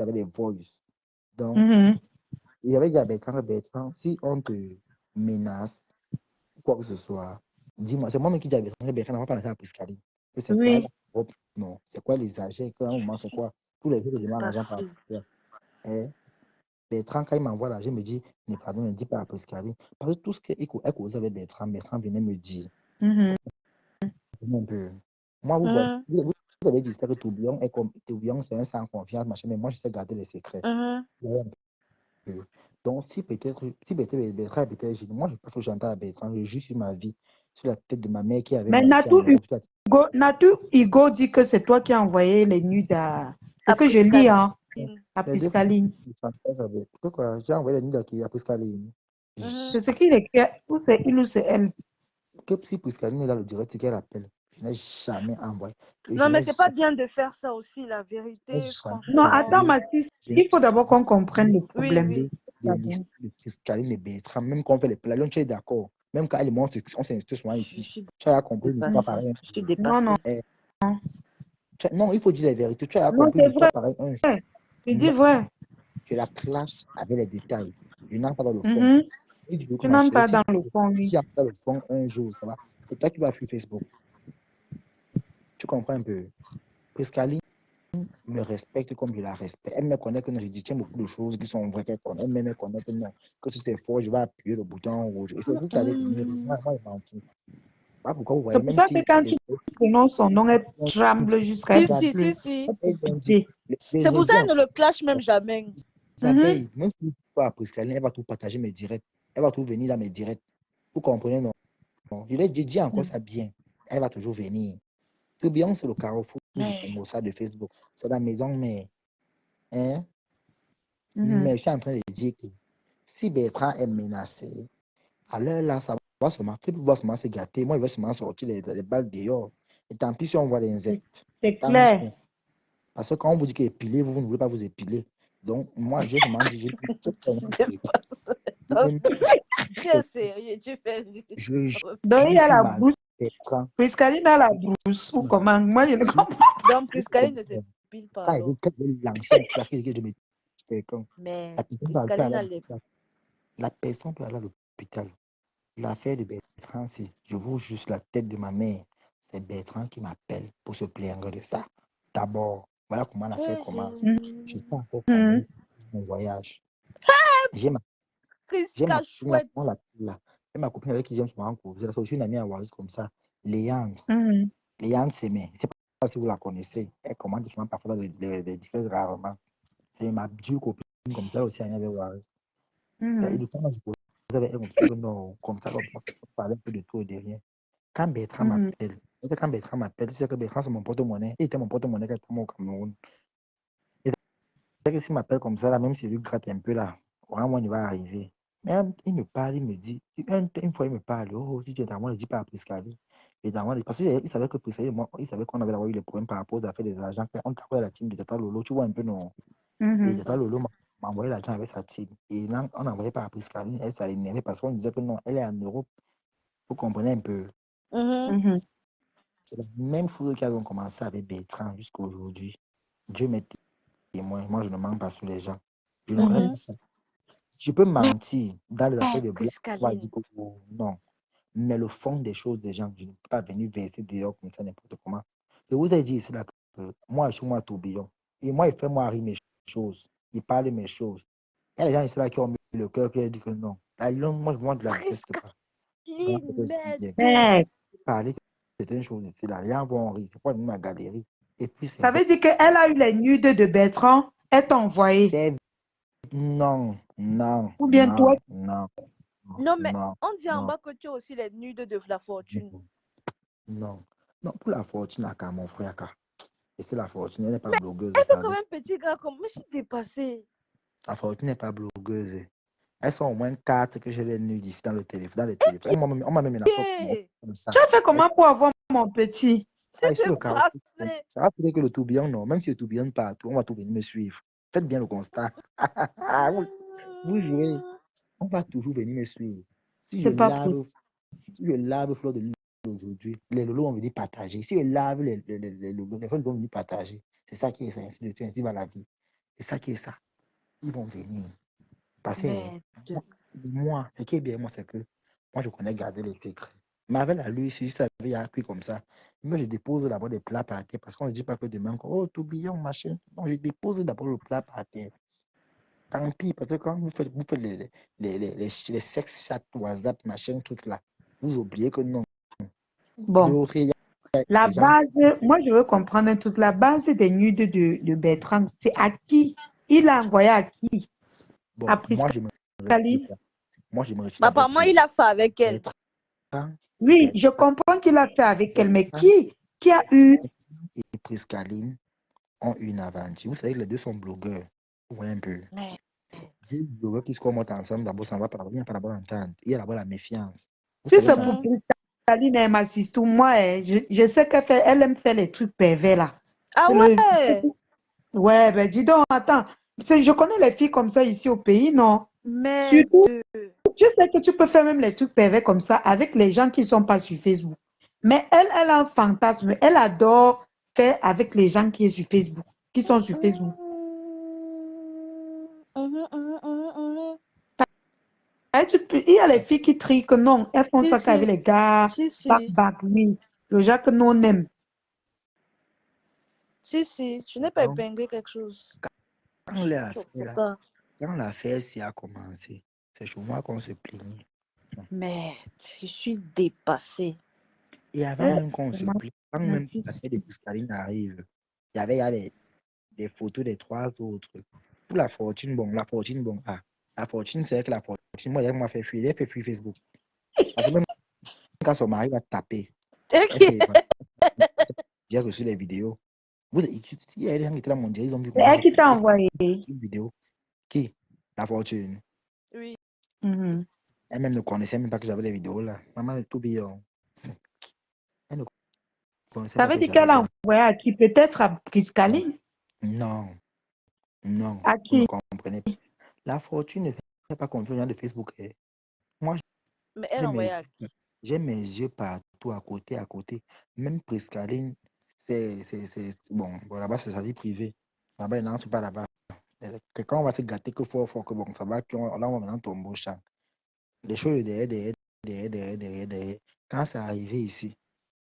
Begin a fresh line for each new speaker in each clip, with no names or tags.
avait des voices. Donc,
Mhm.
il y avait dit à Bertrand, si on te menace, ou quoi que ce soit, dis-moi. C'est moi-même qui dis à Bertrand, on va pas l'argent à Priscaline. C'est quoi
Oui.
la Europe? Non. C'est quoi les agents? À un moment, c'est quoi? Tous les jours, je
C'est
demande
pas
l'argent par
sûr.
rapport. Eh, Bertrand, quand il m'envoie l'argent, il me dit, mais pardon, ne dis pas à Priscaline. Parce que tout ce qu'elle causait avec Bertrand venait me dire.
Mhm.
Un peu. Moi, vous voyez,
Mhm,
vous allez dire que Tourbillon est comme Tourbillon, c'est un sans confiance, machin, mais moi, je sais garder les secrets.
mhm.
Ouais, un peu. Donc, si peut-être, si Bertrand est peut-être génie, moi, je préfère que j'entende à Bertrand, je juge sur ma vie, sur la tête de ma mère qui avait
Mais
moi ici en Europe.
Natou Hugo dit que c'est toi qui as envoyé les nudes à... Ce
À
que je lis, hein,
Priscaline.
à
Les deux fois,
Piscaline.
pourquoi j'ai envoyé les nudes à qui a Priscaline.
Mhm.
C'est ce qu'il écrit, ou c'est il ou c'est elle.
Que si Priscaline est dans le direct, qu'elle appelle. Je n'ai jamais envoyé. Et je
Non, mais
n'ai
c'est pas bien de faire ça aussi, la vérité,
jamais
Non, attends,
franchement.
Mathis,
je
il faut d'abord
n'ai
qu'on comprenne le
Oui,
problème.
oui.
des listes de Priscaline et Bertrand, même quand on fait les plans, tu es d'accord. Même quand elle montre, on s'installe souvent
Je
ici.
suis
Tu as compris l'histoire
dépassée.
pareil.
Je suis
Non, non,
dépassée.
Eh, non, il faut dire la vérité. Tu as
non,
compris
c'est
l'histoire
vrai.
pareil un jour.
Tu dis
Non,
vrai.
je la classe avec les détails. Je n'entre pas dans le fond.
Mhm.
Et du coup, que
Tu
ma
n'entres
chérie,
pas dans le fond, oui.
si on dans le fond un jour, ça va. C'est toi qui vas sur Facebook. Tu comprends un peu. Priscaline me respecte comme je la respecte. Elle me connaît que non, je dis tiens beaucoup de choses qui sont vraies qu'elle connaît. Elle me connaît que non. Que si c'est faux, je vais appuyer le bouton rouge. Et c'est vous qui allez venir. Moi, je m'en fous. Voilà pourquoi vous
C'est
voyez,
pour
même
ça que
si
quand tu prononces son nom, elle
les
tremble jusqu'à
Si,
elle peut
si, si,
plus.
si.
Elle peut
dit,
pisser.
C'est
j'ai
pour ça
dit
qu'elle ne le clash même jamais.
Mhm.
Isabelle, même si tu vas Priscaline, elle va tout partager mes directs. Elle va tout venir dans mes directs. Vous comprenez, non? Je l'ai dit encore ça bien. Elle va toujours venir. Tout bien, c'est le carrefour du
Mais
Congo, ça de Facebook. C'est la maison, mais. Hein?
Mhm.
Mais je suis en train de dire que si Bertrand est menacé, alors là, ça va seulement, va seulement se gâter. Moi, il va seulement sortir les balles dehors. Et tant pis si on voit les insectes.
C'est
Tant
clair.
pis. Parce que quand on vous dit qu'épiler, vous ne voulez pas vous épiler. Donc, moi, j'ai seulement dit, j'ai
t'es sérieux, tu fais.
je
Donc, il y
juge
a
sur
la
ma vie,
bouche.
Bertrand.
Priscaline a la brousse. Ou comment? Moi, je ne comprends
Donc, Priscaline ne s'épile pas
Quand
alors.
elle veut lancer un clash, je me dis, quelqu'un.
Mais
La personne peut aller
Priscaline
à
a les.
l'hôpital. La personne peut aller à l'hôpital. L'affaire de Bertrand, c'est, je vous juste la tête de ma mère. C'est Bertrand qui m'appelle pour se plaindre de ça. D'abord, voilà comment l'affaire commence. J'étais encore
pas.
Cameroun, mon voyage. J'ai ma, j'ai ma
Prisca
copine là,
chouette.
comment on l'appelle là. J'ai ma copine avec qui j'aime souvent causer. C'est aussi une amie à Waris comme ça. Léandre.
Mhm.
Léandre, c'est mais, je ne sais pas si vous la connaissez. Elle commande souvent parfois dans les différents rarement. C'est ma dure copine comme ça aussi, amie avec Waris. Et
Mhm.
du temps, je posais avec elle comme ça, que non, comme ça, on parlait un peu de tout et de rien. Quand Bertrand
Mhm.
m'appelle, c'est quand Bertrand m'appelle, c'est que Bertrand, c'est mon porte-monnaie. Il était mon porte-monnaie quand j'étais au Cameroun. Et c'est que s'il m'appelle comme ça, là, même si je lui gratte un peu, là, vraiment, il va arriver. Mais il me parle, il me dit, une fois, il me parle, oh, si tu es dans moi, ne dis pas à Priscaline. Et dans moi, parce qu'il savait que Priscaline, moi, il savait qu'on avait eu des problèmes par rapport aux affaires des agents. On travaillait à la team de Tata Lolo, tu vois un peu, non? Et
Mhm.
Tata Lolo m'a envoyé l'argent avec sa team. Et là, on n'envoyait pas à Priscaline, elle s'est énervée parce qu'on disait que non, elle est en Europe. Vous comprenez un peu?
Mhm.
Mhm.
C'est la même chose qui avait commencé avec Bertrand jusqu'à aujourd'hui. Dieu m'est témoin. Moi, je ne mens pas sur les gens. Je ne connais
Mhm.
pas ça. Je peux
Mais
mentir dans les affaires de blague. On va dire
Priscaline.
que oh, non. Mais le fond des choses des gens, je ne peux pas venir verser dehors comme ça n'importe comment. Je vous ai dit ici là que moi, je suis moi tourbillon. Et moi, il fait moi rire mes choses. Il parle de mes choses. Il y a des gens ici là qui ont mis le cœur qui ont dit que non. La langue, moi, je ne la déteste pas. Vraiment,
Priscaline,
peut-être bien.
merde.
Mais
Parler, c'est une chose ici là. Les gens vont rire. C'est pas une ma galerie. Et puis, c'est
ça
vrai.
veut dire qu'elle a eu les nudes de Bertrand, elle t'a envoyé.
C'est non, non,
Ou bien toi,
non, non, non,
Non, mais
non,
on dit en
non,
bas que tu as aussi les nudes de la fortune.
non. Non, pour la fortune, à mon frère, et c'est la fortune, elle n'est pas
Mais
blogueuse,
elle fait quand
pardon.
même petit gars comme. Mais je suis dépassée.
La fortune n'est pas blogueuse. Elles sont au moins quatre que je les nues ici dans le téléphone, dans le téléphone. On m'a même menacé comme ça.
tu as fait
Elles
comment pour avoir mon petit?
C'est
sur le carrefour.
dépassé.
Ça va peut-être que le tourbillon, non. Même si le tourbillon partout, on va tout venir me suivre. Faites bien le constat. Vous jouez. On va toujours venir me suivre. Si je
C'est pas possible.
lave, si je lave fleur de lys aujourd'hui, les lolos vont venir partager. Si je lave les lolos vont venir partager. C'est ça qui est ainsi de suite, ainsi va la vie. C'est ça qui est ça. Ils vont venir. Parce que
Merde.
moi, ce qui est bien, moi, c'est que moi, je connais garder les secrets. Mais avec la lui, si ça avait accueilli comme ça, moi, je dépose d'abord des plats par terre parce qu'on ne dit pas que demain, oh, tourbillon, machin. Non, je dépose d'abord le plat par terre. Tant pis, parce que quand vous faites les sex chats, WhatsApp, machin, truc là, vous oubliez que non.
Bon,
Il y a
la
des gens.
base, moi je veux comprendre un truc. La base des nudes de Bertrand, c'est à qui? Il a envoyé à qui?
Bon,
À Prisca
moi, je me
Caline?
retire. Moi, je me retire
Mais
d'abord.
apparemment, il a fait avec elle.
Bertrand,
Oui, je comprends qu'il a fait avec elle, mais qui a eu?
et Priscaline ont une aventure. Vous savez que les deux sont blogueurs. Vous voyez un peu.
Merde.
Deux blogueurs qui se commentent ensemble, d'abord, ça ne va pas, il n'y a pas d'abord l'entente. Il y a d'abord la méfiance. Vous
Si
savez
c'est
ça?
pour Prisca Caline, elle m'assiste. Moi, je sais qu'elle aime faire les trucs pervers là.
Ah
C'est
ouais.
Ouais, ben dis donc, attends. Je connais les filles comme ça ici au pays, non?
Merde.
Surtout, tu sais que tu peux faire même les trucs pervers comme ça avec les gens qui ne sont pas sur Facebook. Mais elle a un fantasme. Elle adore faire avec les gens qui sont sur Facebook, qui sont sur Facebook. Il y a les filles qui trient que non, elles font ça qu'avec les gars,
Si.
oui. Le genre que nous on aime.
Si. Tu n'es pas
Donc,
épinglé quelque chose.
quand l'affaire s'y a commencé, c'est chez moi qu'on se plaignait.
Merde, je suis dépassée.
Et avant même qu'on se plaigne, quand même
Merci.
l'affaire de Piscaline arrive, il y a des photos des trois autres. Pour la fortune, la fortune, c'est que la fortune, moi, elle m'a fait fuir, elle fait fuir Facebook. Parce que même quand son mari va taper, j'ai reçu les vidéos. Il y a des gens qui étaient là, mon Dieu, ils ont vu
C'est
comment
elle
j'ai
qui
fait
t'a envoyé.
une vidéo. Qui? La fortune.
Oui.
Elle-même ne connaissait même pas que j'avais les vidéos là. Maman est tout billon. Elle ne connaissait
Ça
pas
veut
que
dire
j'avais
qu'elle a
ça.
envoyé à qui? Peut-être à Priscaline?
Non,
À
vous ne
qui?
comprenez pas. La fortune ne fait pas confiance aux gens de Facebook. Moi,
Mais elle
j'ai mes,
envoyait à qui?
j'ai mes yeux partout, à côté. Même Priscaline, bon, là-bas, c'est sa vie privée. Là-bas, il n'entre pas là-bas. Quelqu'un on va se gâter que fort, que bon, ça va, là, on va maintenant tomber au champ. Les choses derrière. Quand c'est arrivé ici,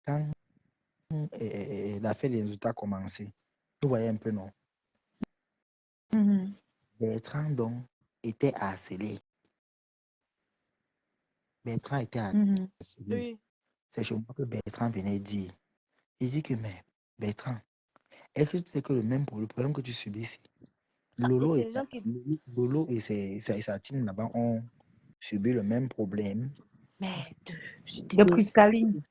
quand l'affaire des résultats a commencé, vous voyez un peu, non? Bertrand, donc, était harcelé. Bertrand était harcelé.
Oui.
C'est chez moi que Bertrand venait dire. Il dit que, mais Bertrand, est-ce que tu sais que le problème que tu subis ici, Lolo
c'est
et
les gens qui...
Lolo et sa team là-bas ont subi le même problème.
Merde, je
De
dépasse.
Priscaline.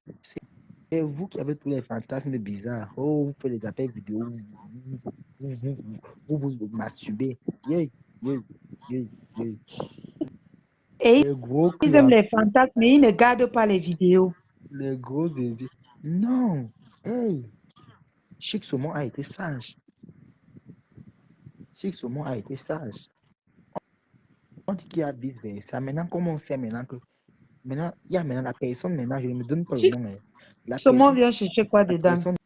C'est vous qui avez tous les fantasmes bizarres. Oh, vous faites les appels vidéo, vous masturbez. Yeah.
Et
Les gros
ils aiment
clans,
les fantasmes, mais ils ne gardent pas les vidéos.
les gros zézés. Non. Hey, Chic Saumon a été sage. On dit qu'il y a vice-versa. Maintenant, comment on sait maintenant que maintenant, il y a maintenant la personne, maintenant, je ne me donne pas le nom, mais la
Comment
personne,
vient chercher quoi
la
dedans?
personne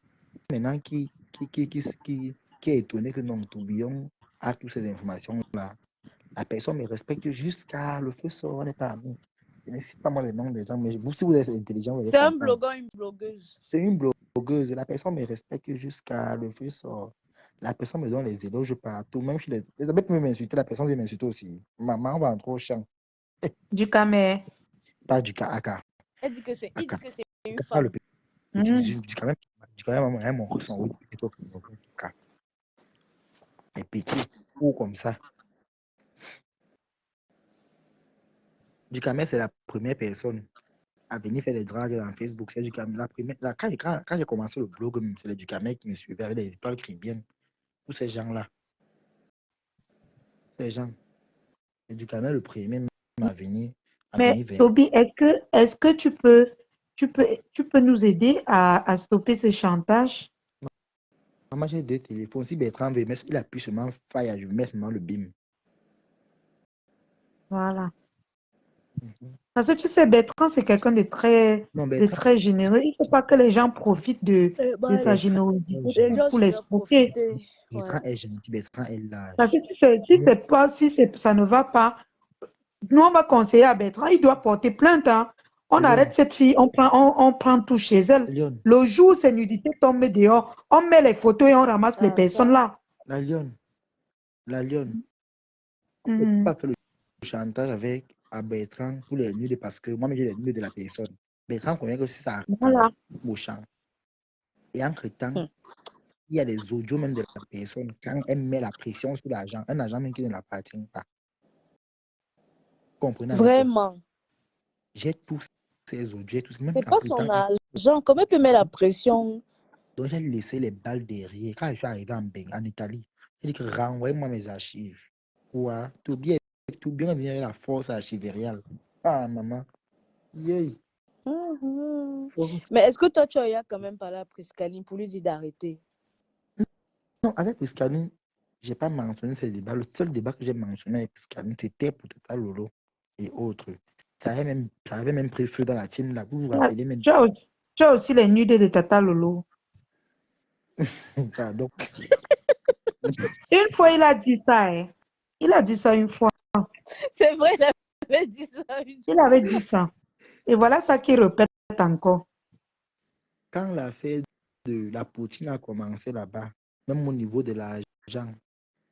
maintenant qui est étonnée que non, Tourbillon a toutes ces informations-là. La personne me respecte jusqu'à le feu sort, on n'est pas amis. Je ne cite pas moi les noms des gens, mais si vous êtes intelligent, vous allez
C'est un
comprendre.
blogueur, une blogueuse.
C'est une blogueuse. La personne me respecte jusqu'à le feu sort. La personne me donne les éloges partout. Même si les abeilles peuvent m'insulter, la personne vient m'insulter aussi. Maman va entrer au champ.
Du camé.
Pas du cas à cas.
Il dit que c'est une
Pas
femme.
le petit. Du quand même, mon son, oui, plutôt que mon cas. Les petits, ou comme ça. Du Camet, c'est la première personne à venir faire des dragues dans Facebook. C'est du Camet. Quand j'ai commencé le blog, c'est du Camet qui me suivait avec des histoires qui viennent. Tous ces gens-là. Ces gens. C'est du Camet le premier à venir
Mais
vers.
Toby, est-ce que tu peux nous aider à stopper ce chantage?
Maman, j'ai deux téléphones. Si Bertrand veut mettre, il appuie seulement Fire, je mets seulement le BIM.
Voilà. Parce que tu sais, Bertrand, c'est quelqu'un
Non,
de très généreux. Il ne faut pas que les gens profitent de sa
Bertrand,
générosité
Les gens
pour
qui doivent
l'escroquer.
profiter.
Bertrand est gentil, Bertrand est large.
Parce que ça ne va pas, nous, on va conseiller à Bertrand, il doit porter plainte. Hein. On
La
arrête
lionne,
cette fille, on prend tout chez elle.
la lionne,
Le jour où ces nudités tombent dehors, on met les photos et on ramasse les
Ah,
personnes
ça.
là.
la lionne, la lionne. On ne peut
Mhm.
pas faire le chantage avec à Bertrand pour les nudes parce que moi, j'ai les nudes de la personne. Bertrand connaît que ça
Voilà.
arrive au champ. Et entre-temps,
Hmm.
il y a des audios même de la personne quand elle met la pression sur l'agent, un agent même qui ne l'appartient pas. Vous comprenez avec quoi?
Vraiment.
J'ai tous ces audios, j'ai tous, même
C'est
en
pas
tout
son
temps,
argent. Comment il peut mettre la pression?
donc j'ai laissé les balles derrière. Quand je suis arrivé en Italie, j'ai dit que renvoyez-moi mes archives. Quoi? Tout bien vient la force archivériale. Ah, maman. Yay.
Mhm.
Force.
Mais est-ce que toi, tu as quand même parlé à Priscaline pour lui dire d'arrêter?
Non, avec Priscaline, je n'ai pas mentionné ces débats. Le seul débat que j'ai mentionné avec Priscaline, c'était pour Tata Lolo et autres. Ça avait même pris feu dans la team là. Vous vous rappelez même.
Tu as aussi les nudes de Tata Lolo.
Pardon.
Une fois, il a dit ça. Hein. Il a dit ça une fois.
C'est vrai, il avait dit ça une
Il
fois.
avait dit ça. Et voilà ça qu'il répète encore.
Quand l'affaire de la poutine a commencé là-bas, même au niveau de l'argent,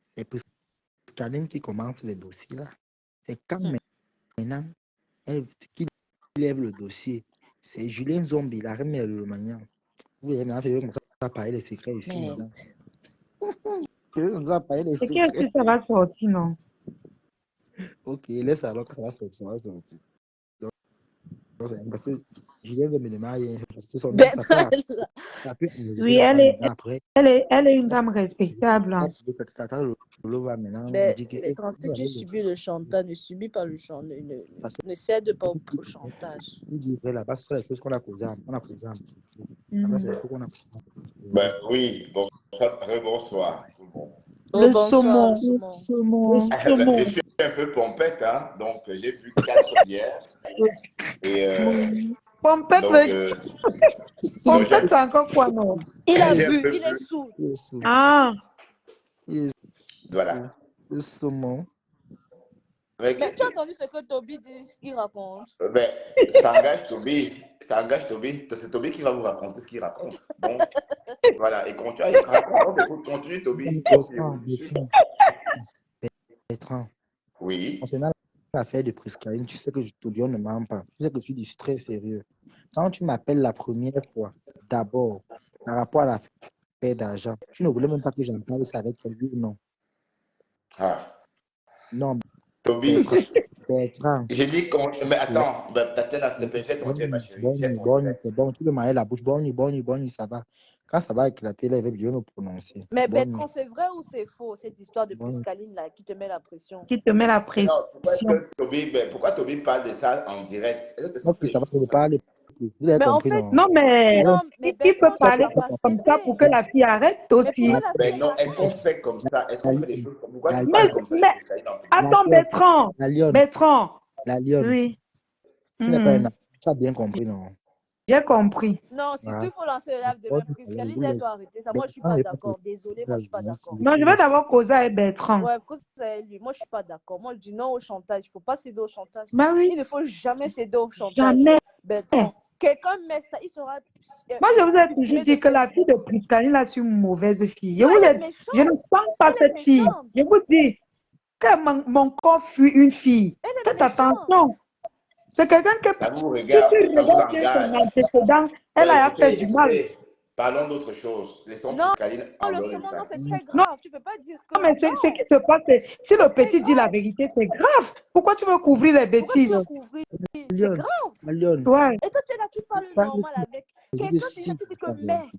c'est Priscaline qui commence les dossiers là. C'est quand maintenant qui lève le dossier. C'est Julien Zombie, la reine le maniant. Vous avez maintenant fait comme ça à parler les secrets ici
Merde.
maintenant. Je vais comme ça parler les
C'est
secrets.
que ça va sortir, non?
Ok, laisse alors que ça va sortir, ça va sortir. Donc, parce que Julien Zombie ne m'a rien fait. Parce que son nom,
Bertrand, là.
ça peut enregistrer
Oui,
là-bas maintenant. Après,
elle est une dame respectable. Hein.
Tata Lolo va maintenant me
Mais
dire que
Bertrand, si tu subis le chantage, ne subis pas le chantage.
parce que
Ne cède pas au chantage.
vous dites là-bas, ce sont les choses qu'on a causées. On a causé. Là-bas, c'est les
Mhm.
choses qu'on a
Ben
causées.
oui, bonsoir tout le monde.
Oh,
Le
bonsoir, le
saumon.
saumon.
Le
Ben, je
saumon.
suis un peu pompette, hein, donc j'ai bu 4 bières. Et
Pompette,
donc, donc
Pompette, c'est encore quoi, non?
Il a
j'ai un
bu,
peu
il est
bu.
saoul.
Il est sous.
Ah,
Il est
Voilà.
sous. Le saumon.
Mais
Mais tu as entendu ce que Toby dit, il raconte?
ben, ça engage Toby. Ça engage Toby. C'est Toby qui va vous raconter ce qu'il raconte. Donc, voilà. Et continue, continue Toby.
Bertrand,
Oui.
concernant l'affaire de Priscaline, tu sais que Toulion ne ment pas. Tu sais que je suis très sérieux. Quand tu m'appelles la première fois, d'abord, par rapport à l'affaire d'argent, tu ne voulais même pas que j'en parle ça avec elle, oui ou non?
Ah.
Non,
Toby,
Bertrand.
j'ai dit qu'on. Mais
C'est
attends, ben, Tatiana, s'il te plaît, j'ai ton jet, ma chérie. J'ai ton jet.
c'est bon, tu peux marier la bouche, bonne, ça va. Quand ça va éclater, là, je vais me prononcer.
Mais
Bonne,
Bertrand, c'est vrai ou c'est faux, cette histoire de
bonne.
Priscaline là, qui te met la pression?
qui te met la
Mais non,
pression.
pourquoi Toby parle de ça en direct? Est-ce que c'est
Ok,
censé les
ça va,
choses
je
comme
ne
ça?
parle plus. Vous avez
Mais en
compris,
fait,
non?
Non, mais
non, mais
il peut
Bertrand, tu
parler
dois pas
comme ça
céder.
pour que la fille arrête
Mais
aussi.
pourquoi la fille
Mais non, est-ce qu'on
arrête?
fait comme ça? Est-ce qu'on fait des choses comme ça? Pourquoi tu
Mais,
parles comme ça de
mais
Priscaline en public?
La
attends,
lionne,
Bertrand.
la lionne,
Bertrand.
la lionne.
Oui.
Tu n'es pas un
Mhm.
enfant. Tu as bien compris, non?
J'ai compris.
Non, si
Voilà.
il faut lancer le live demain, Priscaline, elle doit arrêter ça. Moi, je suis pas d'accord. Désolée, moi, je suis pas d'accord.
Non, je vais d'abord causer avec Bertrand.
Ouais, parce que c'est lui. Moi, je suis pas d'accord. Moi, je dis non au chantage. Il faut pas céder au chantage.
Bah oui,
Il ne faut jamais céder au chantage.
jamais.
Bertrand, quelqu'un met ça, il sera
Moi, je vous ai toujours
supprimé de
dit que la fille
Facebook.
de Priscaline est une mauvaise fille. Je
Non,
vous
elle est
ai, je ne
méchante.
sens pas
Elle est
cette fille.
méchante.
Je vous dis que mon corps fut une fille.
Elle est
Faites
méchante.
attention. C'est quelqu'un que
Ça vous
si tu
regarde, ça vous
regardes bien son
engage.
antécédent, elle
Ben,
a fait du mal.
écoutez, parlons d'autre chose. Laissons
Non,
Priscaline en
le
dehors du
saumon, non,
tas.
c'est très
Non,
grave. Tu peux pas dire que.
non, mais ce
Non,
qui se passe, c'est si le
c'est très
petit dit la
grave.
vérité, c'est grave. Pourquoi tu veux couvrir les
Pourquoi tu veux
bêtises?
couvrir? C'est
Lionne,
grave.
la lionne.
Ouais.
Et toi, tu es là, tu parles
Parle
normal avec
qui me dit que
quelqu'un,
si,
tu dis que
la
mais.
vérité.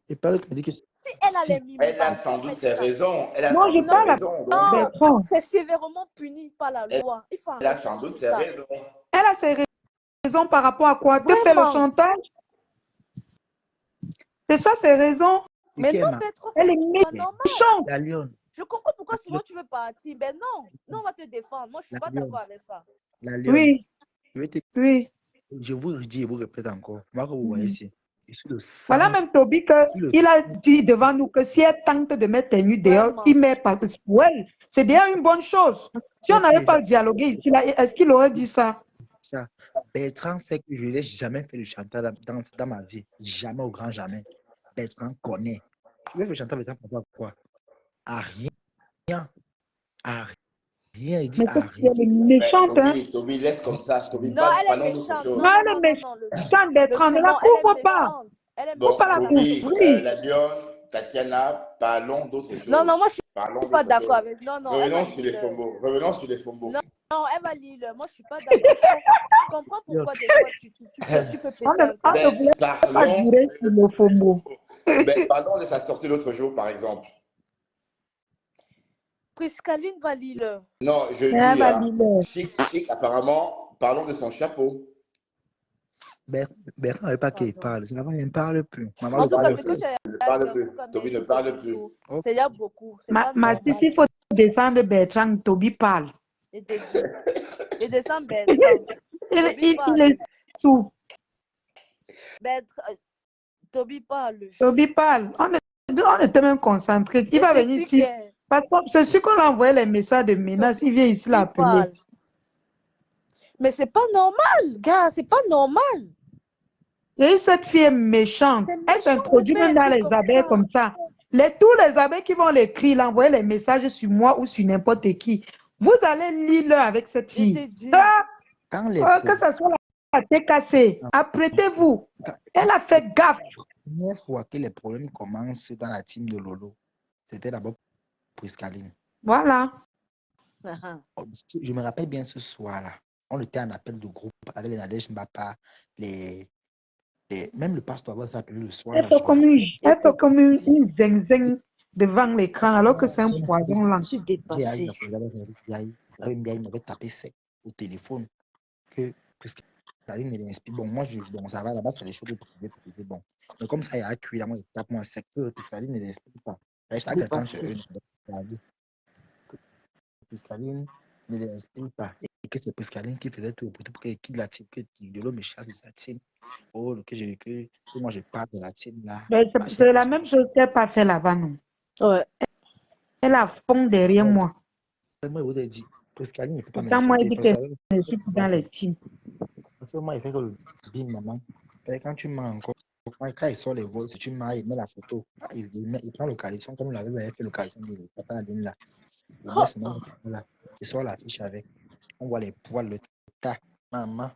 Et parle qui me dit que
Si elle a les
si.
mimi,
Elle a
vas-y,
sans
on met
doute ses
ça.
raisons. Elle a
Non,
sans
je
doute ses
parle à
raisons. Donc,
Non,
Bertrand.
c'est sévèrement puni par la
elle,
loi. Il faut
elle a
arrêter
sans doute
tout
ses
ça.
raisons.
Elle a ses raisons par rapport à quoi? Te fait le
Vraiment.
chantage? C'est ça ses raisons?
Et
Mais
qui est
non,
ma
Bertrand,
Elle
c'est
est
pas normal.
méchante.
la lionne,
Je comprends pourquoi souvent tu veux partir. Mais non, non, on va te défendre. Moi, je suis
la
pas
lionne,
d'accord avec ça.
la lionne.
Oui,
Je vais te
oui.
Je vous dis et vous répète encore. Moi, que vous voyez
Mhm.
ici. Je suis le
Voilà
sang.
même Toby il a dit devant nous que si elle tente de mettre tes nues dehors,
Vraiment.
il met pas. Pour elle, c'est déjà une bonne chose. Si on n'avait pas dialogué ici, là, est-ce qu'il aurait dit ça?
Ça. Bertrand sait que je n'ai jamais fait le chantage dans ma vie. Jamais, au grand jamais. Bertrand connaît. Tu veux faire le chantage, Bertrand, pour quoi? À rien. À rien. Il dit
Mais
à
c'est
rien.
méchante, hein?
Toby, laisse comme ça. Toby,
Non, elle est
parlons d'autre
méchante.
chose.
Non,
Non,
non,
elle est
non, non, non.
méchante, Bertrand. Ne la
Justement, elle est
couvre pas.
méchante. Elle est
Bon,
Faut pas la
méchante.
Toby,
couvrir.
la lionne, Tatiana, parlons d'autre chose.
Non, non, moi, je suis
Parlons
pas
d'autre
d'accord
chose.
avec. Non, non, elle va
Revenons sur les
lire.
faux Revenons sur les faux mots.
Non, non, elle va lire. Moi, je suis pas d'accord. Je comprends pourquoi des fois tu peux péter
On
un
ne
câble.
voulait pas
Parlons,
durer sur le faux mot.
parlons de sa sortie l'autre jour, par exemple.
Priscaline va lire.
Non, je
Elle
dis,
va
hein,
lire.
Chic, apparemment, parlons de son chapeau.
Bertrand ne veut pas qu'il
Pardon.
parle. Ça va, il ne parle plus. Maman
En
le
tout cas,
parle.
ce que j'ai
Ne
à
parle
dire,
plus.
en tout cas,
Toby ne
merci
parle
Toby
plus.
Chou.
Oh.
C'est déjà beaucoup. C'est pas
Ma
normal.
il faut descendre Bertrand. Toby parle.
Et te dis. Et descends Bertrand.
Il est sous.
Toby parle.
Toby parle. On était même concentrés. Il va venir ici. Parce que c'est sûr qu'on a envoyé les messages de menace. Il vient ici l'appeler.
Mais c'est pas normal, gars. C'est pas normal.
Et cette fille est méchante. Elle s'introduit même dans les abeilles comme ça. Tous les abeilles qui vont l'écrire, l'envoyer les messages sur moi ou sur n'importe qui. Vous allez lire avec cette fille. Que ce soit la TKC, apprêtez-vous. Elle a fait gaffe.
La première fois que les problèmes commencent dans la team de Lolo, c'était d'abord Priscaline.
Voilà.
Je me rappelle bien ce soir-là. On était en appel de groupe avec les Nadège Mbapa, même le pasteur va s'appeler le soir.
Elle fait comme une zing-zing devant l'écran alors que c'est un poison là.
Je suis dépassée.
Il m'avait tapé sec au téléphone que Priscaline l'inspire. Bon, moi, bon, ça va là-bas, c'est les choses de privé. Bon. Mais comme ça, il y a un cuit là, moi, il tape moi sec. Priscaline ne l'inspire pas. Ça attend sur eux. Priscaline ne l'inspire pas. Et que c'est Priscaline qui faisait tout pour qu'il quitte la team, que Diolo me chasse de sa team. Oh, que moi je parle de la team là.
C'est la même chose qu'elle n'a pas fait là-bas, non?
Ouais.
Elle a fond derrière moi.
Moi, je vous ai dit, Priscaline ne peut pas
Pourtant, moi, il dit qu'elle ne suis plus dans les teams.
Parce que moi, il fait que le bim, maman. Et quand tu mens encore, quand il sort les vols, si tu mens, il met la photo. Il prend le calisson, comme il avait fait le calisson de Patana là. Il sort l'affiche avec. On voit les poils, le tas. Maman.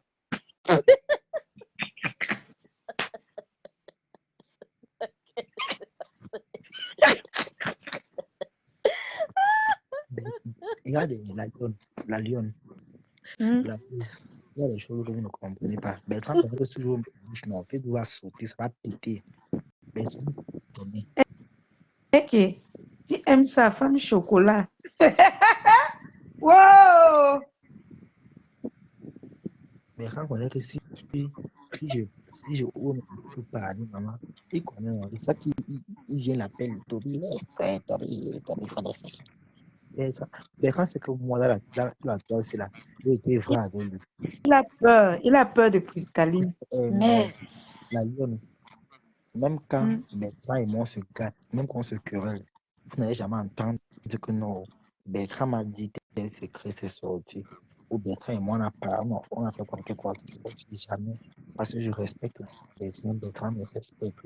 Regardez la lionne. Il y a des choses que vous ne comprenez pas. Bertrand connaît que ce jour, en fait, va sauter, ça va péter. Bertrand connaît.
Ok. Tu aimes sa femme chocolat. Wow!
Bertrand connaît que si je peux parler, maman, il connaît. C'est ça qu'il vient l'appeler Toby. Toby, faut laisser. Bertrand, c'est que moi, là, c'est là. Il était vrai avec lui.
Il a peur de Priscaline.
La lionne, même quand Bertrand et moi se gâtent, même quand on se querelle, vous n'allez jamais entendre dire que non, Bertrand m'a dit tel secret, c'est sorti. Ou Bertrand et moi, on a fait quelque chose, c'est sorti jamais. Parce que je respecte Bertrand me respecte.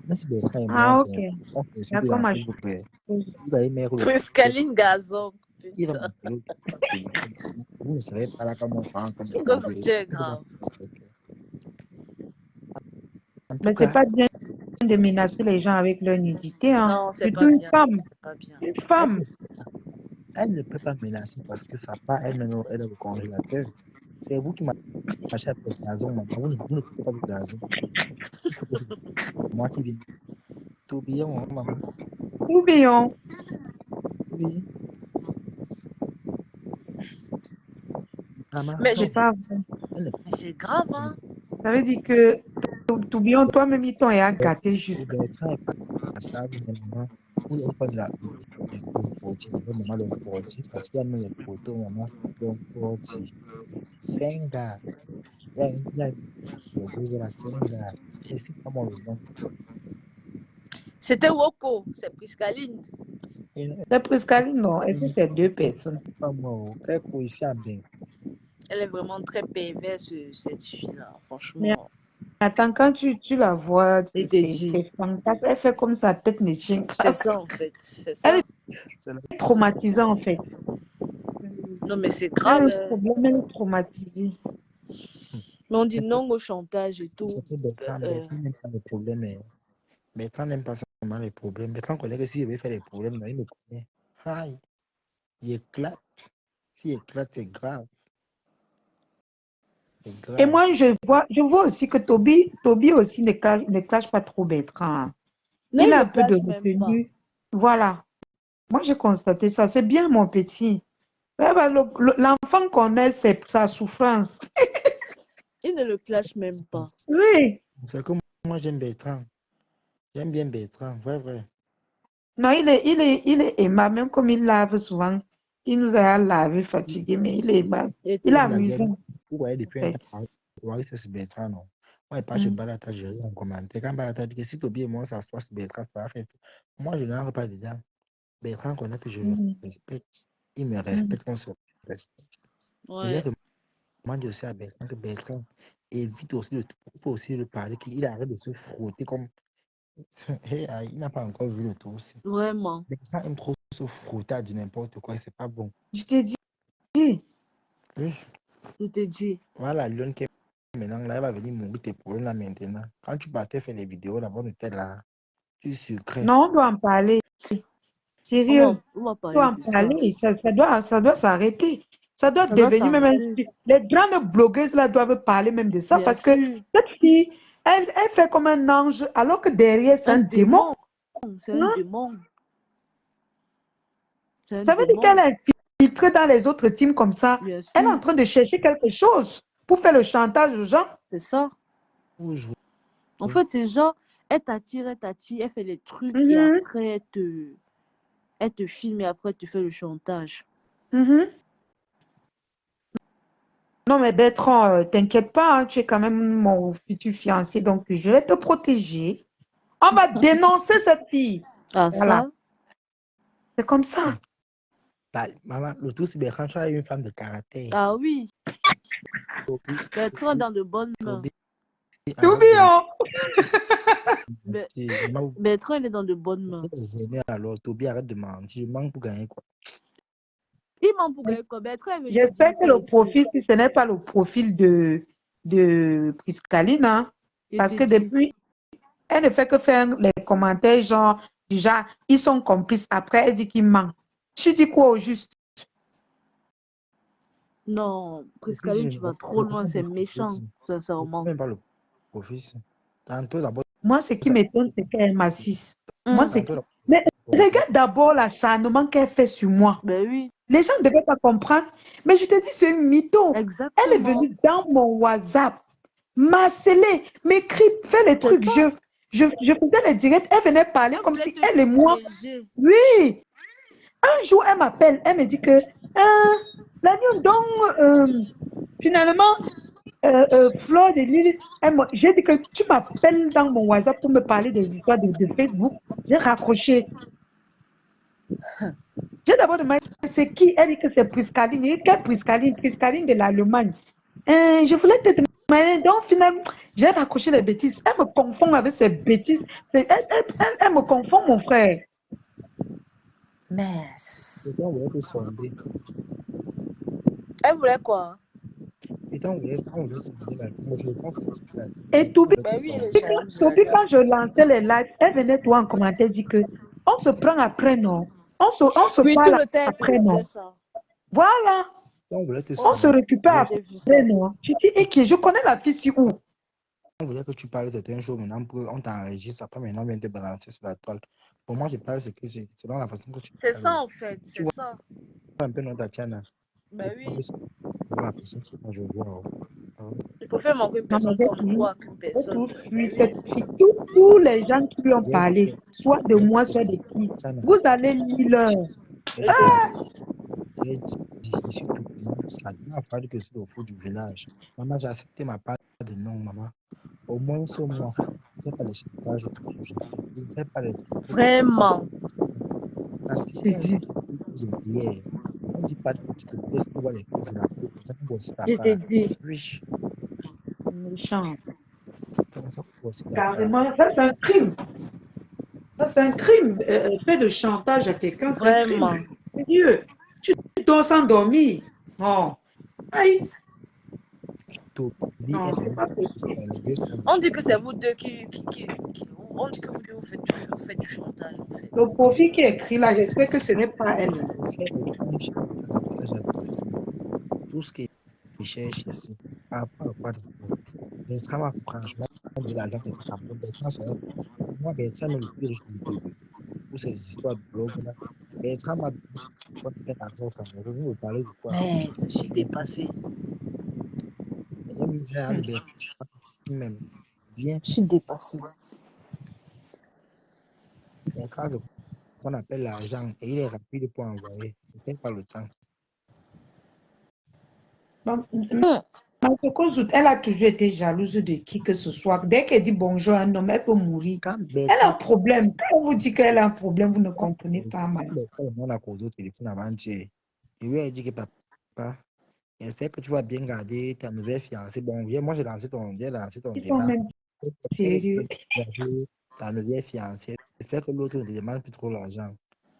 Même si Bertrand et moi, on fait ce que dans Facebook, vous allez mettre le
Priscaline Gazon.
Il va me téléphone. Vous ne savez pas là comment on s'en comme
c'est grave.
Mais c'est pas bien de menacer les gens avec leur nudité. Hein.
Non, c'est
pas une bien. Femme.
Pas bien.
Une femme.
Elle ne peut pas menacer parce que ça part elle-même, elle est au congélateur. C'est vous qui m'achetez avec le gazon, maman. Vous ne coupez pas le gazon. Il faut que c'est moi qui viens. Tourbillon, hein, maman.
Tourbillon.
Oui. Maman,
mais
c'est grave, hein.
Ça veut dire que Tourbillon, toi-même, il t'en est gâté juste.
Bertrand est pas ça, maman. Vous n'avez pas de la maman le portier, parce qu'il y a même les poteaux, maman, le portier. 5 gars. Il y a le 12 à la 5 gars. Et c'est pas moi le nom.
C'était Woko, c'est Priscaline.
C'est Priscaline, non. Est-ce que c'est deux personnes?
Pas moi. Quel coup ici à bien.
Elle est vraiment très perverse, cette fille-là,
Mais
franchement.
attends, quand tu la vois,
Il te dit.
c'est fantastique. Elle fait comme sa tête ne tient
C'est
pas.
ça, en fait. C'est
Elle
ça.
est traumatisée, en fait.
Non, mais c'est
Elle a
grave.
un problème, elle est traumatisée.
Mais on dit non au chantage et tout.
C'était Bertrand. Bertrand n'aime pas les problèmes. Bertrand n'aime pas seulement les problèmes. Bertrand connaît que s'il veut faire les problèmes, il me connaît. Aïe. Il éclate. S'il éclate, c'est grave. C'est grave.
Et moi, je vois aussi que Toby aussi ne clash pas trop Bertrand.
Non,
Il
il
a
ne
un peu de
clash même pas.
retenue. Voilà. Moi, j'ai constaté ça. C'est bien, mon petit. Ouais, bah, l'enfant qu'on est, c'est sa souffrance.
Il ne le clash même pas.
Oui.
C'est comme moi, j'aime Bertrand. J'aime bien Bertrand. Vrai.
Non, il est aimable, même comme il lave souvent. Il nous a lavé, fatigué, mais il est aimable. Il est amusant.
Vous voyez, depuis
en
un
fait.
temps, vous voyez, c'est sur Bertrand, non? Moi, je parle sur Balata, je ris en commentaire. Quand Balata dit que si Toby et moi s'assoient sur Bertrand, ça va faire. Moi, je n'entre pas dedans. Bertrand connaît que je le respecte. Il me respecte, on se respecte. Et
Ouais.
j'ai demandé aussi à Bertrand que Bertrand évite aussi il faut aussi le parler, qu'il arrête de se frotter comme. Hey, il n'a pas encore vu le tour aussi.
Vraiment.
Bertrand aime trop se frotter à dire n'importe quoi, c'est pas bon.
Je t'ai dit.
Oui.
Je t'ai dit.
Voilà, Lyon qui est maintenant là, elle va venir mourir tes problèmes là maintenant. Quand tu partais faire les vidéos là-bas, on était là. Tu sucrais.
Non, on doit en parler. Sérieux.
On va
On
parler
doit en
de ça.
parler. Ça doit s'arrêter. Ça doit
Ça doit
devenir même
s'arrêter.
les grandes blogueuses là doivent parler même de ça
Bien
parce que
sûr.
cette fille, elle fait comme un ange alors que derrière c'est un démon.
C'est un démon. C'est un
Ça veut dire
démon.
qu'elle est infiltrée dans les autres teams comme ça.
Bien sûr.
Elle est en train de chercher quelque chose pour faire le chantage aux gens.
C'est ça. En fait, c'est genre, elle t'attire, elle fait les trucs et après elle te filme et après elle te fait le chantage.
Non, mais Bertrand, t'inquiète pas, hein, tu es quand même mon futur fiancé, donc je vais te protéger. On va dénoncer cette fille.
Ah,
Voilà.
ça?
C'est comme ça.
Bah, maman, le tout, c'est Bertrand, tu as une femme de caractère.
Ah oui. Bertrand dans de bonnes mains. Bertrand, il est dans de bonnes mains.
Alors, Toby, arrête de mentir. Je manque pour gagner quoi.
Il ment pour gagner quoi. Bertrand,
j'espère que le profil, si ce n'est pas le profil de Priscaline, hein, parce que depuis, elle ne fait que faire les commentaires genre, déjà, ils sont complices. Après, elle dit qu'il ment. Tu dis quoi au juste?
Non, Priscaline, tu vas trop loin, c'est méchant, sincèrement.
Même pas le profil. Tantôt, d'abord.
Moi, ce qui m'étonne, c'est qu'elle est massisse. Moi, c'est mais regarde d'abord l'acharnement qu'elle fait sur moi.
Ben oui.
Les gens ne devaient pas comprendre. Mais je te dis, c'est une mytho.
Exactement.
Elle est venue dans mon WhatsApp, m'harceler, m'écrire, faire les trucs. Je faisais les directs. Elle venait parler comme si elle et moi. Oui. Un jour, elle m'appelle. Elle me dit que l'agneau, donc, finalement, Flore de Lille, j'ai dit que tu m'appelles dans mon WhatsApp pour me parler des histoires de Facebook. J'ai raccroché. J'ai d'abord demandé c'est qui. Elle dit que c'est Priscaline. Quelle Priscaline? Priscaline de l'Allemagne. Je voulais te demander. Donc, finalement, j'ai raccroché les bêtises. Elle me confond avec ses bêtises. Elle me confond, mon frère.
Mais.
Elle
voulait quoi?
Et Toby, quand je lançais les lives, elle venait toi en commentaire dire que on se prend après, non? On se parle après, non? Voilà. On se récupère après, non? Tu dis, et je connais la fille si où?
On voulait que tu parles de certaines choses, maintenant on t'enregistre, après maintenant on vient te balancer sur la toile. Pour moi, je parle ce que c'est selon la façon que tu
parles. C'est ça en fait, c'est ça.
Un peu notre Tatiana.
Ben oui.
La personne que moi je vois.
Il faut faire manquer une personne comme toi qu'une personne.
Cette fille, tous les gens qui lui ont parlé, soit de moi, soit de qui, vous allez lire leur.
J'ai dit, je suis tout ça n'a fallu que c'est au fond du village. Maman, j'ai accepté ma part de non, maman. Au moins, ce mois, il ne fait pas les chantages aux gens. Il ne fait pas les trucs.
Vraiment.
Parce que
J'ai
quand
dit,
vous oubliez, on ne dit pas que tu te baisses pour voir les fils de la peau, comme ça, pour aussi ta
Je t'ai
part.
dit.
Riche,
méchant.
comme ça, pour aussi ta part.
Carrément, ça c'est un crime. Ça c'est un crime. Fait de chantage à quelqu'un, c'est un crime.
Vraiment.
Dieu, tu dors sans dormir. Non. Aïe.
Toby
Non,
est
c'est
avec
pas possible.
les deux font du
On dit que c'est
chantage.
vous deux on dit que vous deux vous faites du chantage, en fait.
Le profil qui est écrit là, j'espère que ce n'est pas elle.
Il fait aucun chantage à Bertrand. Tout ce qu'il cherche ici, par rapport à quoi d'abord? Bertrand va franchement de l'argent quelque part. Bertrand serait, moi, Bertrand est le plus riche du pays. Pour ces histoires de blog là. Bertrand m'a dit qu'on fait l'argent au Cameroun. Vous me parlez de quoi?
Mais je suis
C'est n'importe
dépassée.
quoi. J'aime bien de Bertrand. Même. Bien,
Je suis dépassée.
Bertrand, c'est qu'on appelle l'argent et il est rapide pour envoyer. Il ne perd pas le temps.
Donc, elle a toujours été jalouse de qui que ce soit. Dès qu'elle dit bonjour à un homme, elle peut mourir.
Quand
Elle a un
Bertrand,
problème. Quand on vous dit qu'elle a un problème, vous ne
quand
comprenez pas mal.
Bertrand et moi, on a causé au téléphone avant-hier, je lui ai dit que papa, j'espère que tu vas bien garder ta nouvelle fiancée. Bon, moi, j'ai lancé ton
Ils sont
débat.
même
J'espère que tu vas
sérieux.
garder ta nouvelle fiancée. J'espère que l'autre ne te demande plus trop l'argent.